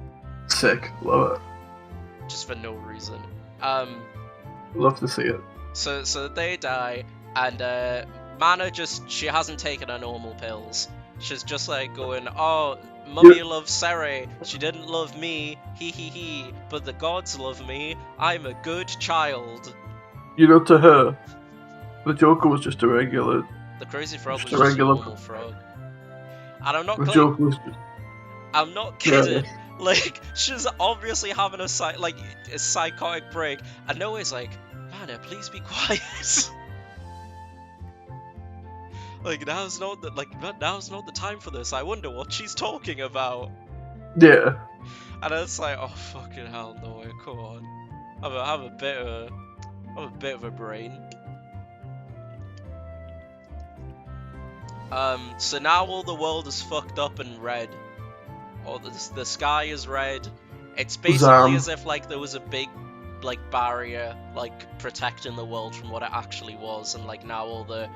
Sick, love it. Just for no reason. Love to see it. So they die, and Mana she hasn't taken her normal pills. She's just like going, oh, Mummy loves Sere, she didn't love me, he, but the gods love me, I'm a good child. You know, to her, the Joker was just a regular. The crazy frog was Just a just a regular- normal frog. And I'm not The kidding. Joker was just. I'm not kidding. Like, she's obviously having a psychotic break, and Noah's like, Mana, please be quiet. Like, now's not the time for this. I wonder what she's talking about. Yeah. And it's like, oh fucking hell, Noah, come on. Have a bit of a brain. So now all the world is fucked up and red. Or the sky is red. It's basically as if like there was a big like barrier like protecting the world from what it actually was, and like now all the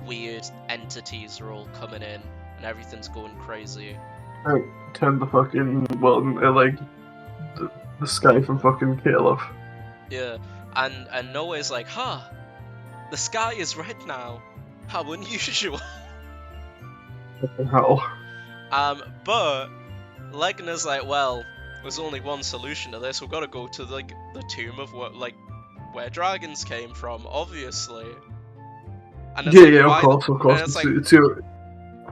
weird entities are all coming in and everything's going crazy. Like, turn the fucking world into like the sky from fucking Caleb. Yeah, and Noah's like, the sky is red now. How unusual. Fucking hell. But Legna's like, well, there's only one solution to this. We've got to go to like the tomb of where dragons came from, obviously. And it's Yeah, like, of course.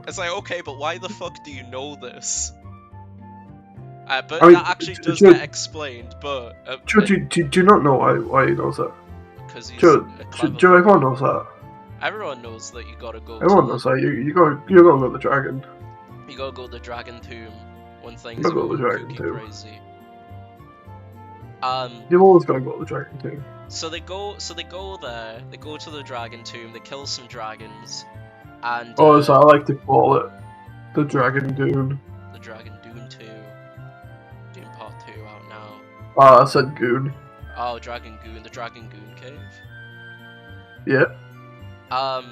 It's like, okay, but why the fuck do you know this? But I mean, that actually does get explained. But do you not know why he knows that? because he's Joe, a clever Joe, everyone knows that. Everyone knows that you gotta go. Everyone knows that. You gotta go to the dragon. You gotta go to the dragon tomb when things You are gotta go to the going dragon kooky tomb. crazy. You've always gotta go to the dragon tomb. So they go there. They go to the dragon tomb. They kill some dragons, and Or as I like to call it, the Dragon Dune. the Dragon Dune 2, Dune Part 2 out now. Ah, I said goon. Oh, Dragon Goon, the Dragon Goon Cave. Yeah. So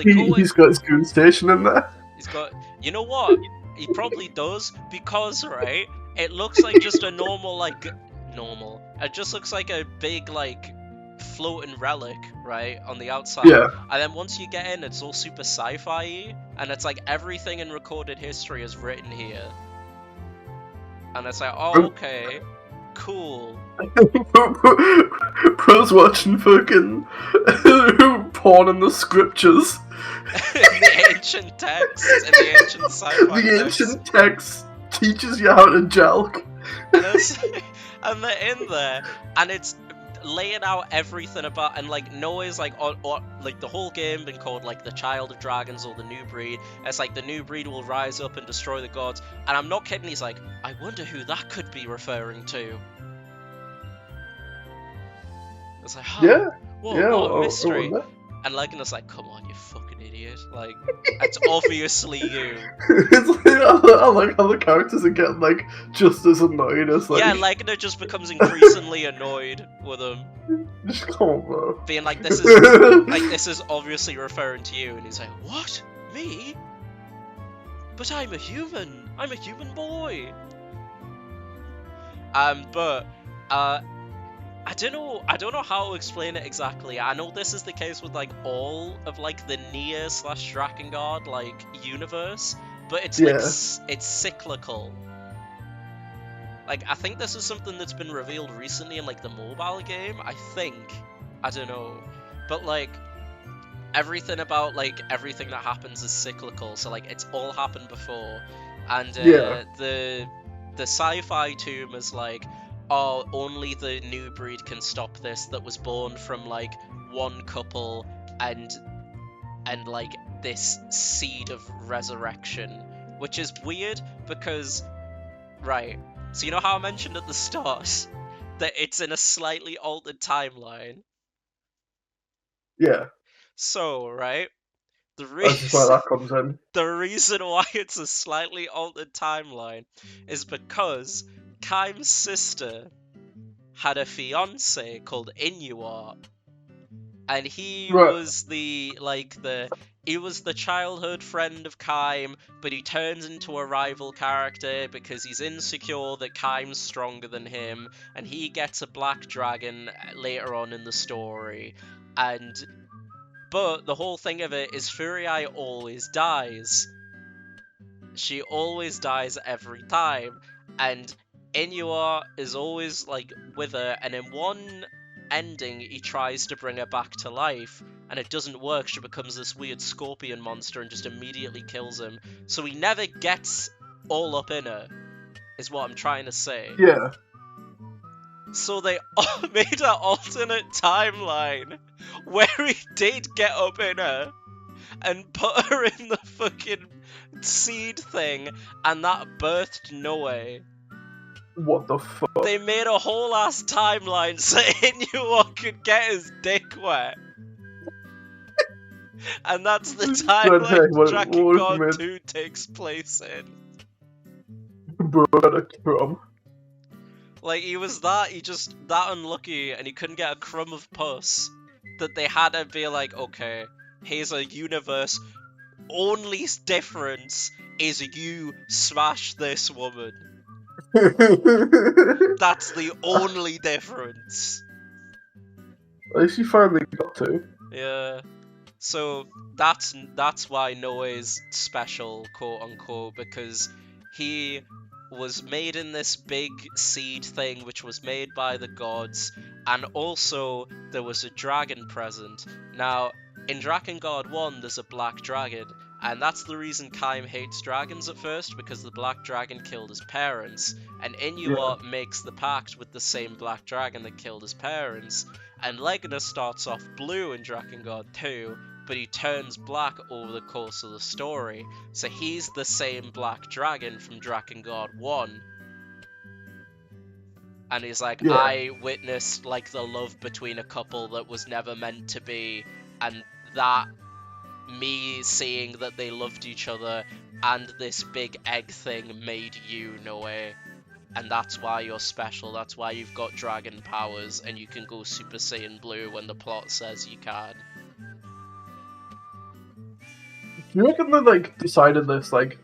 they go He's got his goon station in there. He's got. You know what? He probably does, because right, it looks like just a normal. It just looks like a big floating relic, right, on the outside. Yeah. And then once you get in, it's all super sci-fi, and it's like everything in recorded history is written here. And it's like, oh, okay, cool. Bro's watching fucking porn in the scriptures. In the ancient texts, in the ancient sci-fi The ancient text teaches you how to jelk. And they're in there, and it's laying out everything about, and like Noah's like, or like the whole game been called like the Child of Dragons or the New Breed. It's like the new breed will rise up and destroy the gods, and I'm not kidding. He's like, I wonder who that could be referring to. It's like, huh, Yeah. what a mystery. And Legona's like, come on, you fucking idiot. Like, it's obviously you. It's like, I like how the characters are getting, like, just as annoyed as, like... Yeah, Legona just becomes increasingly annoyed with him. Just come on, bro. Being like, this is obviously referring to you. And he's like, what? Me? But I'm a human. I'm a human boy. I don't know how to explain it exactly. I know this is the case with like all of like the Nier / Drakengard like universe, but it's like it's cyclical. Like I think this is something that's been revealed recently in like the mobile game. I don't know, but like everything about like everything that happens is cyclical. So like it's all happened before, and the sci-fi tomb is like, oh, only the new breed can stop this, that was born from like one couple and like this seed of resurrection, which is weird because, right, so you know how I mentioned at the start that it's in a slightly altered timeline? Yeah. So, right, That's why that comes in. the reason why it's a slightly altered timeline is because Kaim's sister had a fiance called Inuart, and he was the childhood friend of Kaim, but he turns into a rival character because he's insecure that Kaim's stronger than him, and he gets a black dragon later on in the story, but the whole thing of it is Furiae always dies. She always dies every time, and Inuart is always like with her, and in one ending he tries to bring her back to life and it doesn't work. She becomes this weird scorpion monster and just immediately kills him, so he never gets all up in her, is what I'm trying to say. Yeah. So they made an alternate timeline where he did get up in her and put her in the fucking seed thing, and that birthed Noe. What the fuck? They made a whole ass timeline so Inuart could get his dick wet. And that's the timeline Drakengard 2 takes place in. Bro, crumb. Like, he was that unlucky, and he couldn't get a crumb of puss, that they had to be like, okay, here's a universe, only difference is you smash this woman. That's the only difference. At least you finally got to. Yeah. So that's why Noe's special, quote unquote, because he was made in this big seed thing which was made by the gods, and also there was a dragon present. Now, in Drakengard 1 there's a black dragon, and that's the reason Kaim hates dragons at first, because the black dragon killed his parents, and Inuart makes the pact with the same black dragon that killed his parents, and Legna starts off blue in Drakengard 2, but he turns black over the course of the story, so he's the same black dragon from Drakengard 1. And he's like, I witnessed like the love between a couple that was never meant to be, and that me seeing that they loved each other and this big egg thing made you, Noe. And that's why you're special, that's why you've got dragon powers, and you can go Super Saiyan Blue when the plot says you can. Do you reckon they, like, decided this, like,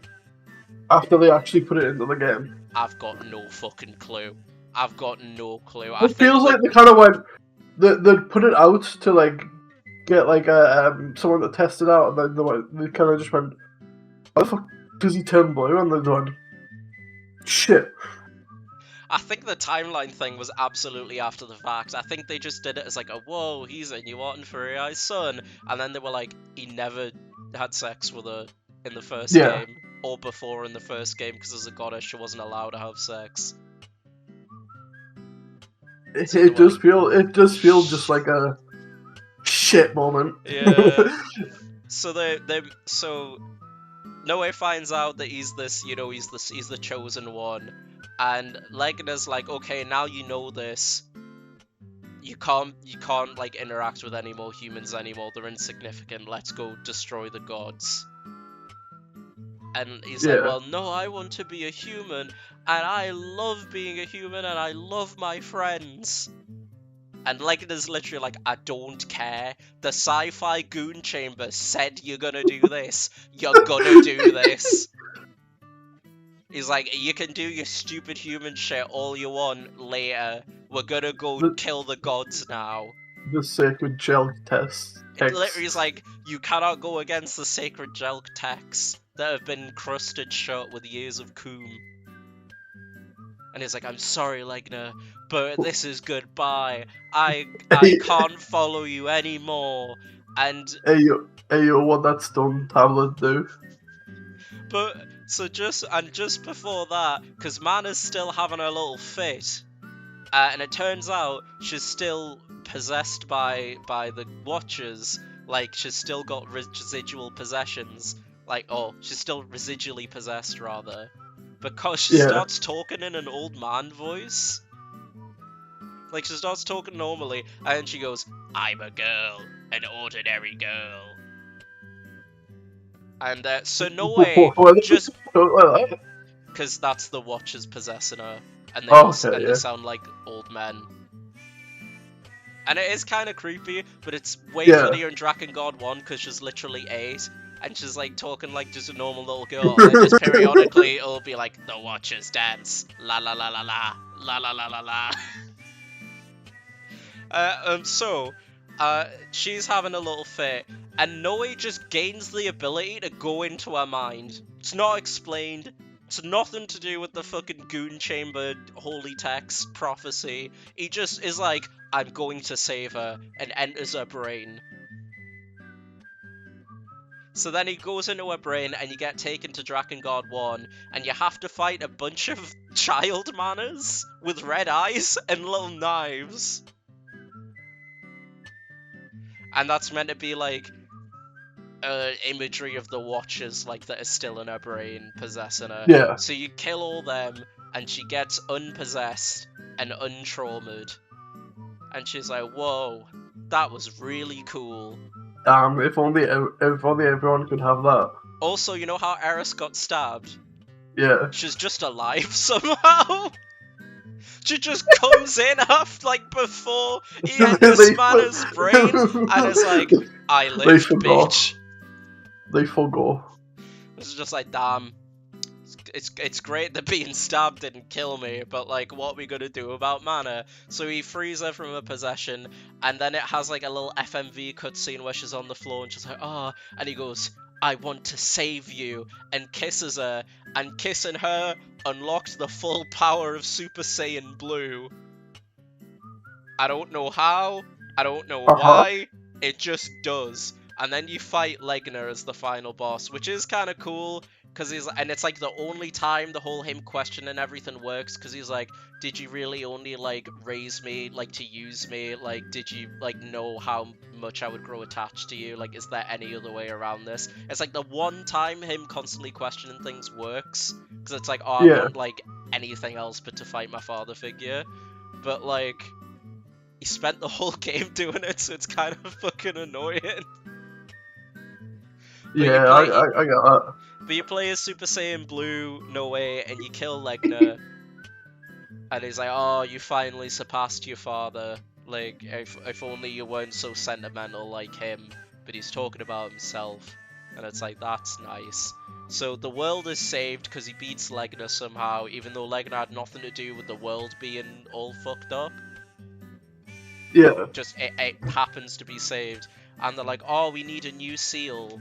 after they actually put it into the game? I've got no fucking clue. I've got no clue. It feels like they kind of went, they'd put it out to like get like someone to test it out, and then they kind of just went, "Why the fuck does he turn blue?" And they went, "Shit." I think the timeline thing was absolutely after the fact. I think they just did it as like a whoa, he's a new Art and Furiai's son, and then they were like, he never had sex with her in the first Yeah. game or before in the first game because as a goddess she wasn't allowed to have sex. It does feel just like a shit moment. Yeah. So Noe finds out that he's this, you know, he's the chosen one, and Legna's like, okay, now you know this. You can't like interact with any more humans anymore. They're insignificant. Let's go destroy the gods. And he's like, well, no, I want to be a human, and I love being a human, and I love my friends. And Legna's literally like, I don't care. The sci-fi goon chamber said you're gonna do this. You're gonna do this. He's like, you can do your stupid human shit all you want later. We're gonna go kill the gods now. The sacred gel test. It literally is like, you cannot go against the sacred jelk texts that have been crusted shut with years of coom. And he's like, I'm sorry, Legna, but this is goodbye. I can't follow you anymore. And hey yo, what that's done, tablet do. But so just before that, because Mana's still having a little fit, and it turns out she's still possessed by the Watchers. Like, she's still got residual possessions. Like, oh, she's still residually possessed, rather. Because she starts talking in an old man voice. Like, she starts talking normally, and she goes, I'm a girl, an ordinary girl. And so Noe just... Because that's the Watchers possessing her. And they, they sound like old men. And it is kind of creepy, but it's way funnier in Drakengard 1 because she's literally 8. And she's like talking like just a normal little girl. And just periodically it'll be like, the Watchers dance. La la la la la. La la la la la. She's having a little fit. And Noe just gains the ability to go into her mind. It's not explained. It's nothing to do with the fucking goon chamber holy text prophecy. He just is like, I'm going to save her, and enters her brain. So then he goes into her brain, and you get taken to Drakengard 1, and you have to fight a bunch of child manners with red eyes and little knives. And that's meant to be like imagery of the Watchers, like, that is still in her brain, possessing her. Yeah. So you kill all them, and she gets unpossessed and untraumed. And she's like, whoa, that was really cool. If only everyone could have that. Also, you know how Eryth got stabbed? Yeah. She's just alive somehow. She just comes in after, like, before he enters Mana's brain, and is like, I live, bitch. They forgot. It's just like, damn. It's great that being stabbed didn't kill me, but, like, what are we gonna do about Mana? So he frees her from her possession, and then it has, like, a little FMV cutscene where she's on the floor, and she's like, oh, and he goes, I want to save you, and kisses her, and kissing her unlocked the full power of Super Saiyan Blue. I don't know how, I don't know why, it just does. And then you fight Legna as the final boss, which is kind of cool, because it's like the only time the whole him questioning everything works, because he's like, did you really only, like, raise me, like, to use me? Like, did you, like, know how much I would grow attached to you? Like, is there any other way around this? It's like the one time him constantly questioning things works, because it's like, oh, I want, like, anything else but to fight my father figure. But, like, he spent the whole game doing it, so it's kind of fucking annoying. Yeah, I got that. But you play as Super Saiyan Blue, Noe, and you kill Legna. And he's like, oh, you finally surpassed your father. Like, if only you weren't so sentimental like him. But he's talking about himself. And it's like, that's nice. So the world is saved because he beats Legna somehow, even though Legna had nothing to do with the world being all fucked up. Yeah. Just it happens to be saved, and they're like, oh, we need a new seal.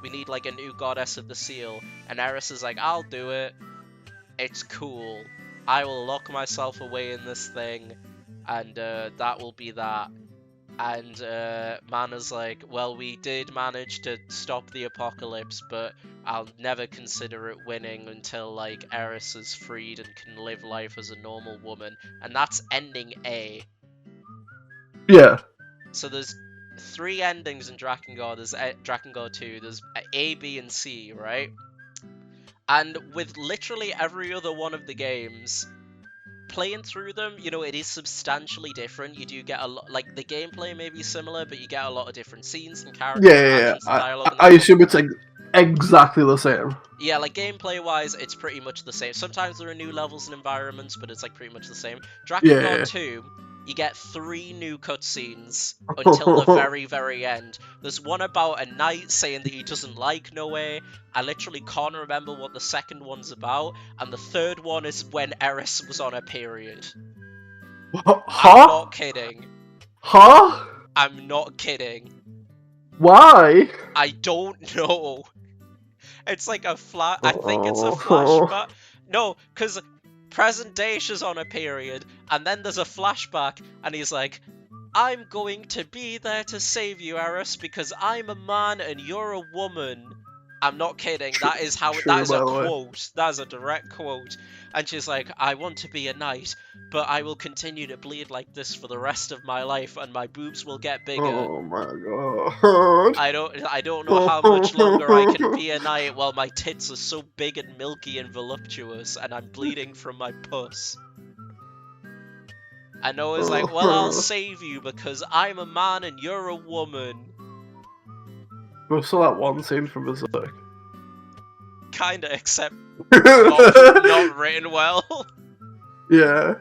We need like a new goddess of the seal. And Eris is like, I'll do it. It's cool. I will lock myself away in this thing, and that will be that. And Mana's like, well, we did manage to stop the apocalypse, but I'll never consider it winning until like Eris is freed and can live life as a normal woman. And that's ending A. Yeah. So there's 3 endings in Drakengard. There's Drakengard 2. There's A, B, and C, right? And with literally every other one of the games, playing through them, you know, it is substantially different. You do get a lot, like, the gameplay may be similar, but you get a lot of different scenes and character interactions and dialogue. I assume it's like exactly the same. Yeah, like, gameplay-wise, it's pretty much the same. Sometimes there are new levels and environments, but it's, like, pretty much the same. Drakengard 2, you get 3 new cutscenes until the very, very end. There's one about a knight saying that he doesn't like Noe. I literally can't remember what the second one's about. And the third one is when Eris was on her period. Huh? I'm not kidding. Huh? I'm not kidding. Why? I don't know. It's like a I think it's a flashback. No, because present day she's on a period, and then there's a flashback, and he's like, I'm going to be there to save you, Eris, because I'm a man and you're a woman. I'm not kidding. That is how. That is a quote. That is a direct quote. And she's like, I want to be a knight, but I will continue to bleed like this for the rest of my life, and my boobs will get bigger. Oh my god. I don't know how much longer I can be a knight while my tits are so big and milky and voluptuous, and I'm bleeding from my puss. And Noah's like, well, I'll save you because I'm a man and you're a woman. We saw that one scene from Berserk. Kinda, except not written well. Yeah.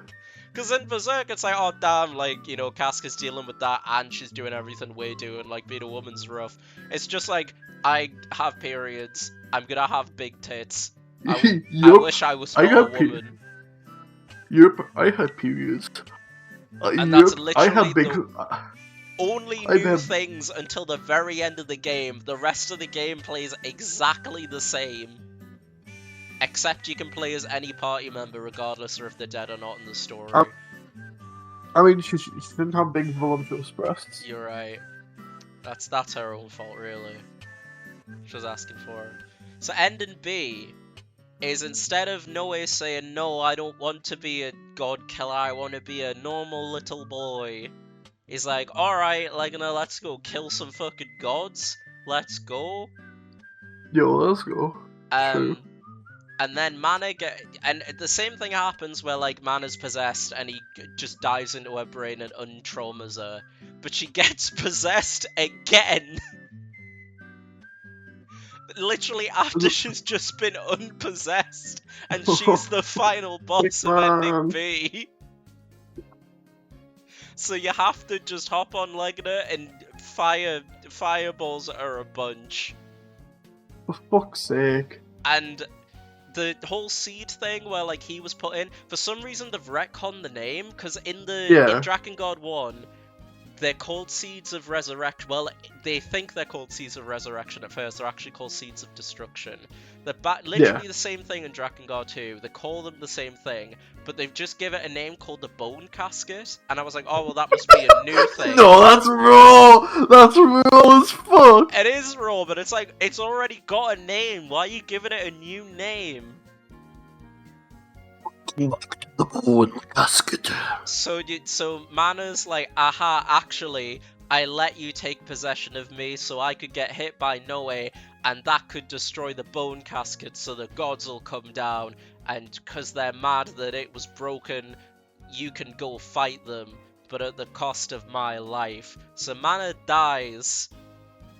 Because in Berserk, it's like, oh damn, like, you know, Casca's dealing with that and she's doing everything we do, and like being a woman's rough. It's just like, I have periods, I'm gonna have big tits. I wish I was not a woman. Yep, I had periods. And that's literally I have big... only new things until the very end of the game. The rest of the game plays exactly the same. Except you can play as any party member regardless of if they're dead or not in the story. I mean, she didn't have big voluptuous breasts. You're right. That's her own fault, really. She was asking for it. So ending B is, instead of Noe saying, no, I don't want to be a god killer, I want to be a normal little boy. He's like, alright, like, no, let's go kill some fucking gods. Let's go. Yo, let's go. True. And then Mana and the same thing happens where, like, Mana's possessed and he just dives into her brain and untraumas her. But she gets possessed again. Literally after she's just been unpossessed. And she's the final boss of ending B. So you have to just hop on Legna and fireballs her a bunch. For fuck's sake. And the whole seed thing where, like, he was put in, for some reason they've retconned the name, because in Drakengard 1, they're called Seeds of Resurrection. Well, they think they're called Seeds of Resurrection at first, they're actually called Seeds of Destruction. They're literally the same thing in Drakengard 2, they call them the same thing, but they've just given it a name called the Bone Casket, and I was like, oh, well, that must be a new thing. No, that's raw! That's raw as fuck! It is raw, but it's like, it's already got a name, why are you giving it a new name? The Bone Casket. So Mana's like, aha, actually, I let you take possession of me so I could get hit by Noe, and that could destroy the Bone Casket so the gods will come down, and because they're mad that it was broken, you can go fight them, but at the cost of my life. So Mana dies,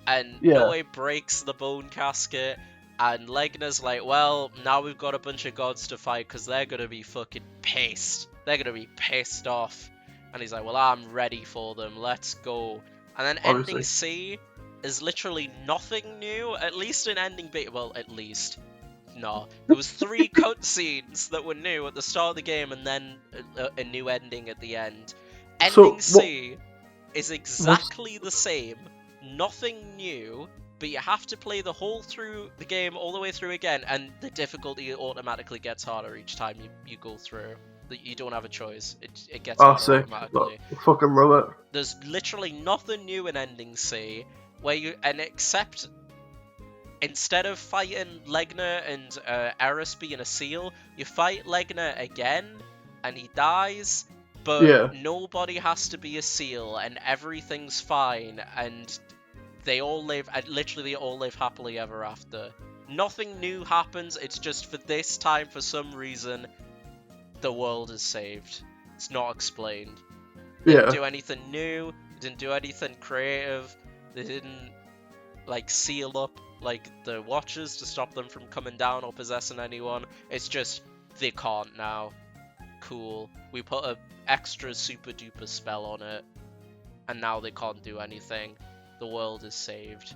and Noe breaks the Bone Casket, and Legna's like, well, now we've got a bunch of gods to fight because they're going to be fucking pissed. They're going to be pissed off. And he's like, well, I'm ready for them. Let's go. And then ending C is literally nothing new. At least in ending B. Well, at least. No. There was 3 cutscenes that were new at the start of the game and then a new ending at the end. Ending C is exactly the same, nothing new, but you have to play the whole through the game all the way through again, and the difficulty automatically gets harder each time you go through. You don't have a choice. It gets harder sick. automatically. Fucking love it. There's literally nothing new in Ending C, except instead of fighting Legna and Eris being a seal, you fight Legna again, and he dies, but nobody has to be a seal, and everything's fine, and they all live happily ever after. Nothing new happens, it's just for this time, for some reason, the world is saved. It's not explained. They didn't do anything new, they didn't do anything creative, they didn't, seal up, the Watchers to stop them from coming down or possessing anyone. It's just, they can't now. Cool. We put a extra super duper spell on it, and now they can't do anything. The world is saved.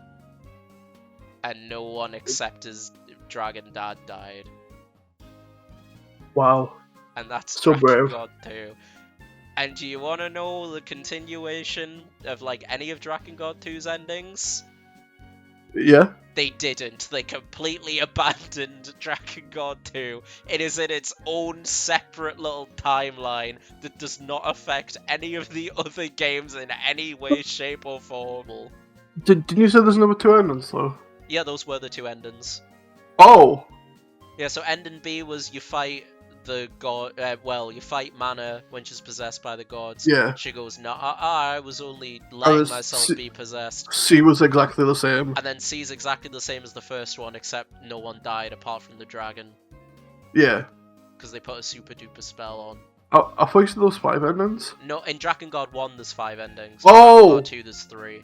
And no one except his dragon dad died. Wow. And that's so brave. Drakengard 2. And do you want to know the continuation of, any of Drakengard 2's endings? Yeah. They didn't. They completely abandoned Drakengard 2. It is in its own separate little timeline that does not affect any of the other games in any way, shape, or form. Didn't you say there's another 2 endings, though? Yeah, those were the 2 endings. Oh! Yeah, so ending B was you fight the god, you fight Mana when she's possessed by the gods. Yeah. She goes, no, I was only letting myself be possessed. C was exactly the same. And then C is exactly the same as the first one, except no one died apart from the dragon. Yeah. Because they put a super duper spell on. I thought you said those 5 endings? No, in Drakengard 1 there's 5 endings. Oh! In Drakengard 2 there's 3.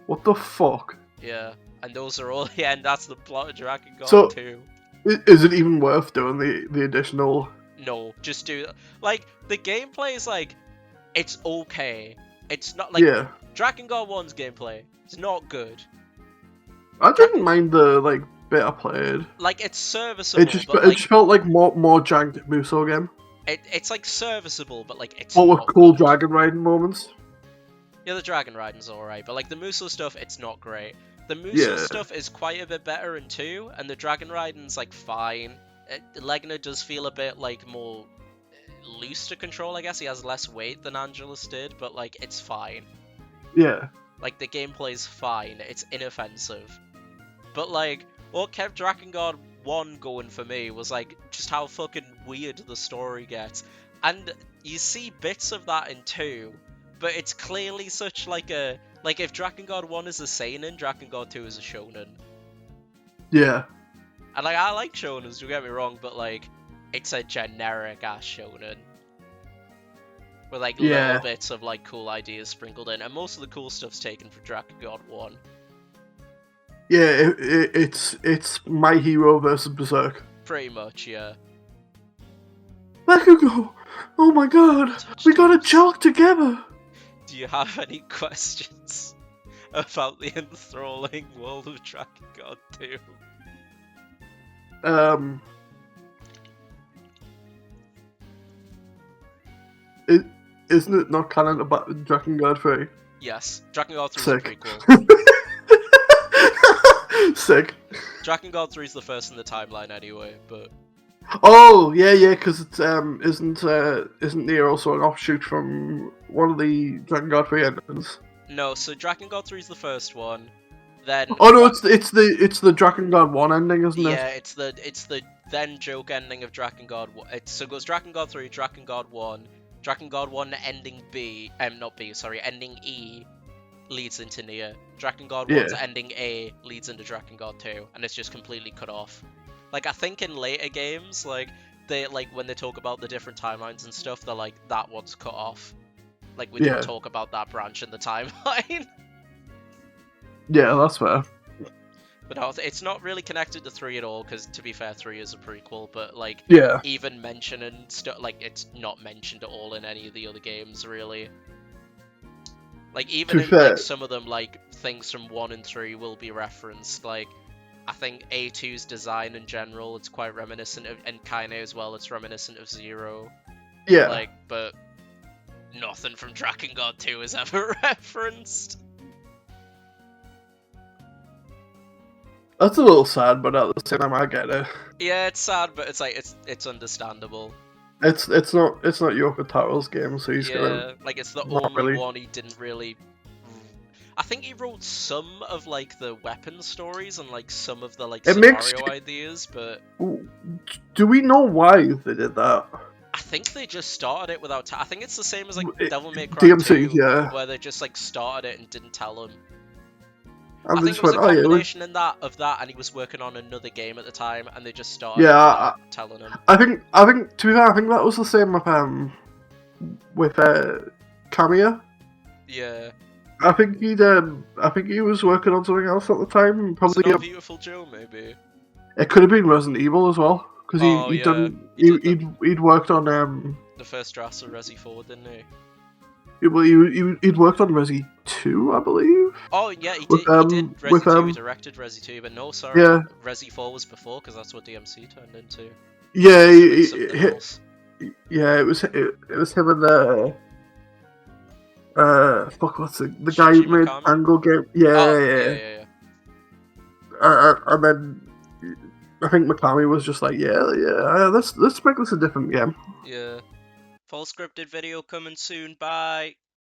What the fuck? Yeah, and those are all the end. That's the plot of Drakengard 2. Is it even worth doing the additional? No, just do the gameplay is it's okay. It's not Drakengard 1's gameplay. It's not good. I didn't mind the bit I played. It's serviceable. It just felt like more jagged Muso game. It's serviceable, but it's all with not cool good. dragon riding moments. Yeah, the dragon riding's alright, but the Muso stuff, it's not great. The Muso stuff is quite a bit better in 2, and the dragon riding's fine. Legna does feel a bit more loose to control, I guess. He has less weight than Angelus did, but it's fine. Yeah. The gameplay's fine, it's inoffensive. But what kept Drakengard 1 going for me was just how fucking weird the story gets. And you see bits of that in 2, but it's clearly such a... if Drakengard 1 is a seinen, Drakengard 2 is a shonen. Yeah. And I like shonens, don't get me wrong, but it's a generic ass shonen. With little bits of cool ideas sprinkled in, and most of the cool stuff's taken from Drakengard 1. Yeah, it's My Hero versus Berserk. Pretty much, yeah. Bakugo! Oh my god! We gotta chalk together! Do you have any questions about the enthralling world of Drakengard 2? Isn't it not canon about Drakengard 3? Yes, Drakengard 3 is a prequel. Sick. Drakengard 3 is the first in the timeline anyway, but... Oh, yeah, because it's, isn't there also an offshoot from one of the Drakengard 3 endings? No, so Drakengard 3 is the first one, then... Oh no, it's the Drakengard 1 ending, isn't it? Yeah, it's the then joke ending of Drakengard 1. So it goes Drakengard 3, Drakengard 1, Drakengard 1 ending ending E leads into Nier. Drakengard 1's ending A leads into Drakengard 2, and it's just completely cut off. I think in later games, they when they talk about the different timelines and stuff, they're that one's cut off. We didn't talk about that branch in the timeline. Yeah, that's fair. But no, it's not really connected to 3 at all, because to be fair, 3 is a prequel, but even mentioning stuff, it's not mentioned at all in any of the other games, really. Even in some of them, things from 1 and 3 will be referenced, I think A2's design in general, it's quite reminiscent of, and Kaine as well, it's reminiscent of 0. Yeah. But nothing from Drakengard 2 is ever referenced. That's a little sad, but at the same time, I get it. Yeah, it's sad, but it's like it's understandable. It's not Yoko Taro's game, so he's gonna. Like it's the not only really. one he didn't really. I think he wrote some of like the weapon stories and like some of the like It scenario makes- ideas, but Do we know why they did that? I think they just started it without. I think it's the same as like Devil May Cry DMC, 2, yeah. where they just like started it and didn't tell him. And I they think just it was a went, "Oh, yeah, combination in that of that, and he was working on another game at the time, and they just started Yeah, without telling him. I think to be fair, I think that was the same with Kamiya. Yeah. I think he was working on something else at the time. Was Probably it not Beautiful Joe, maybe? it could have been Resident Evil as well, because Oh, he'd yeah. done He did he'd worked on The first drafts of Resi 4, didn't he? he'd worked on Resi 2, I believe. Oh, yeah, he With, did. He did Resi with, 2, he directed Resi 2, but no, sorry. Yeah. Resi 4 was before, because that's what DMC turned into. Yeah, With something else. yeah, it was him and fuck, what's the guy who Shinji made Mikami? Angle Game? Yeah, Oh, yeah. yeah. And then I think Mikami was just like, yeah, let's make this a different game. Yeah. Full scripted video coming soon, bye!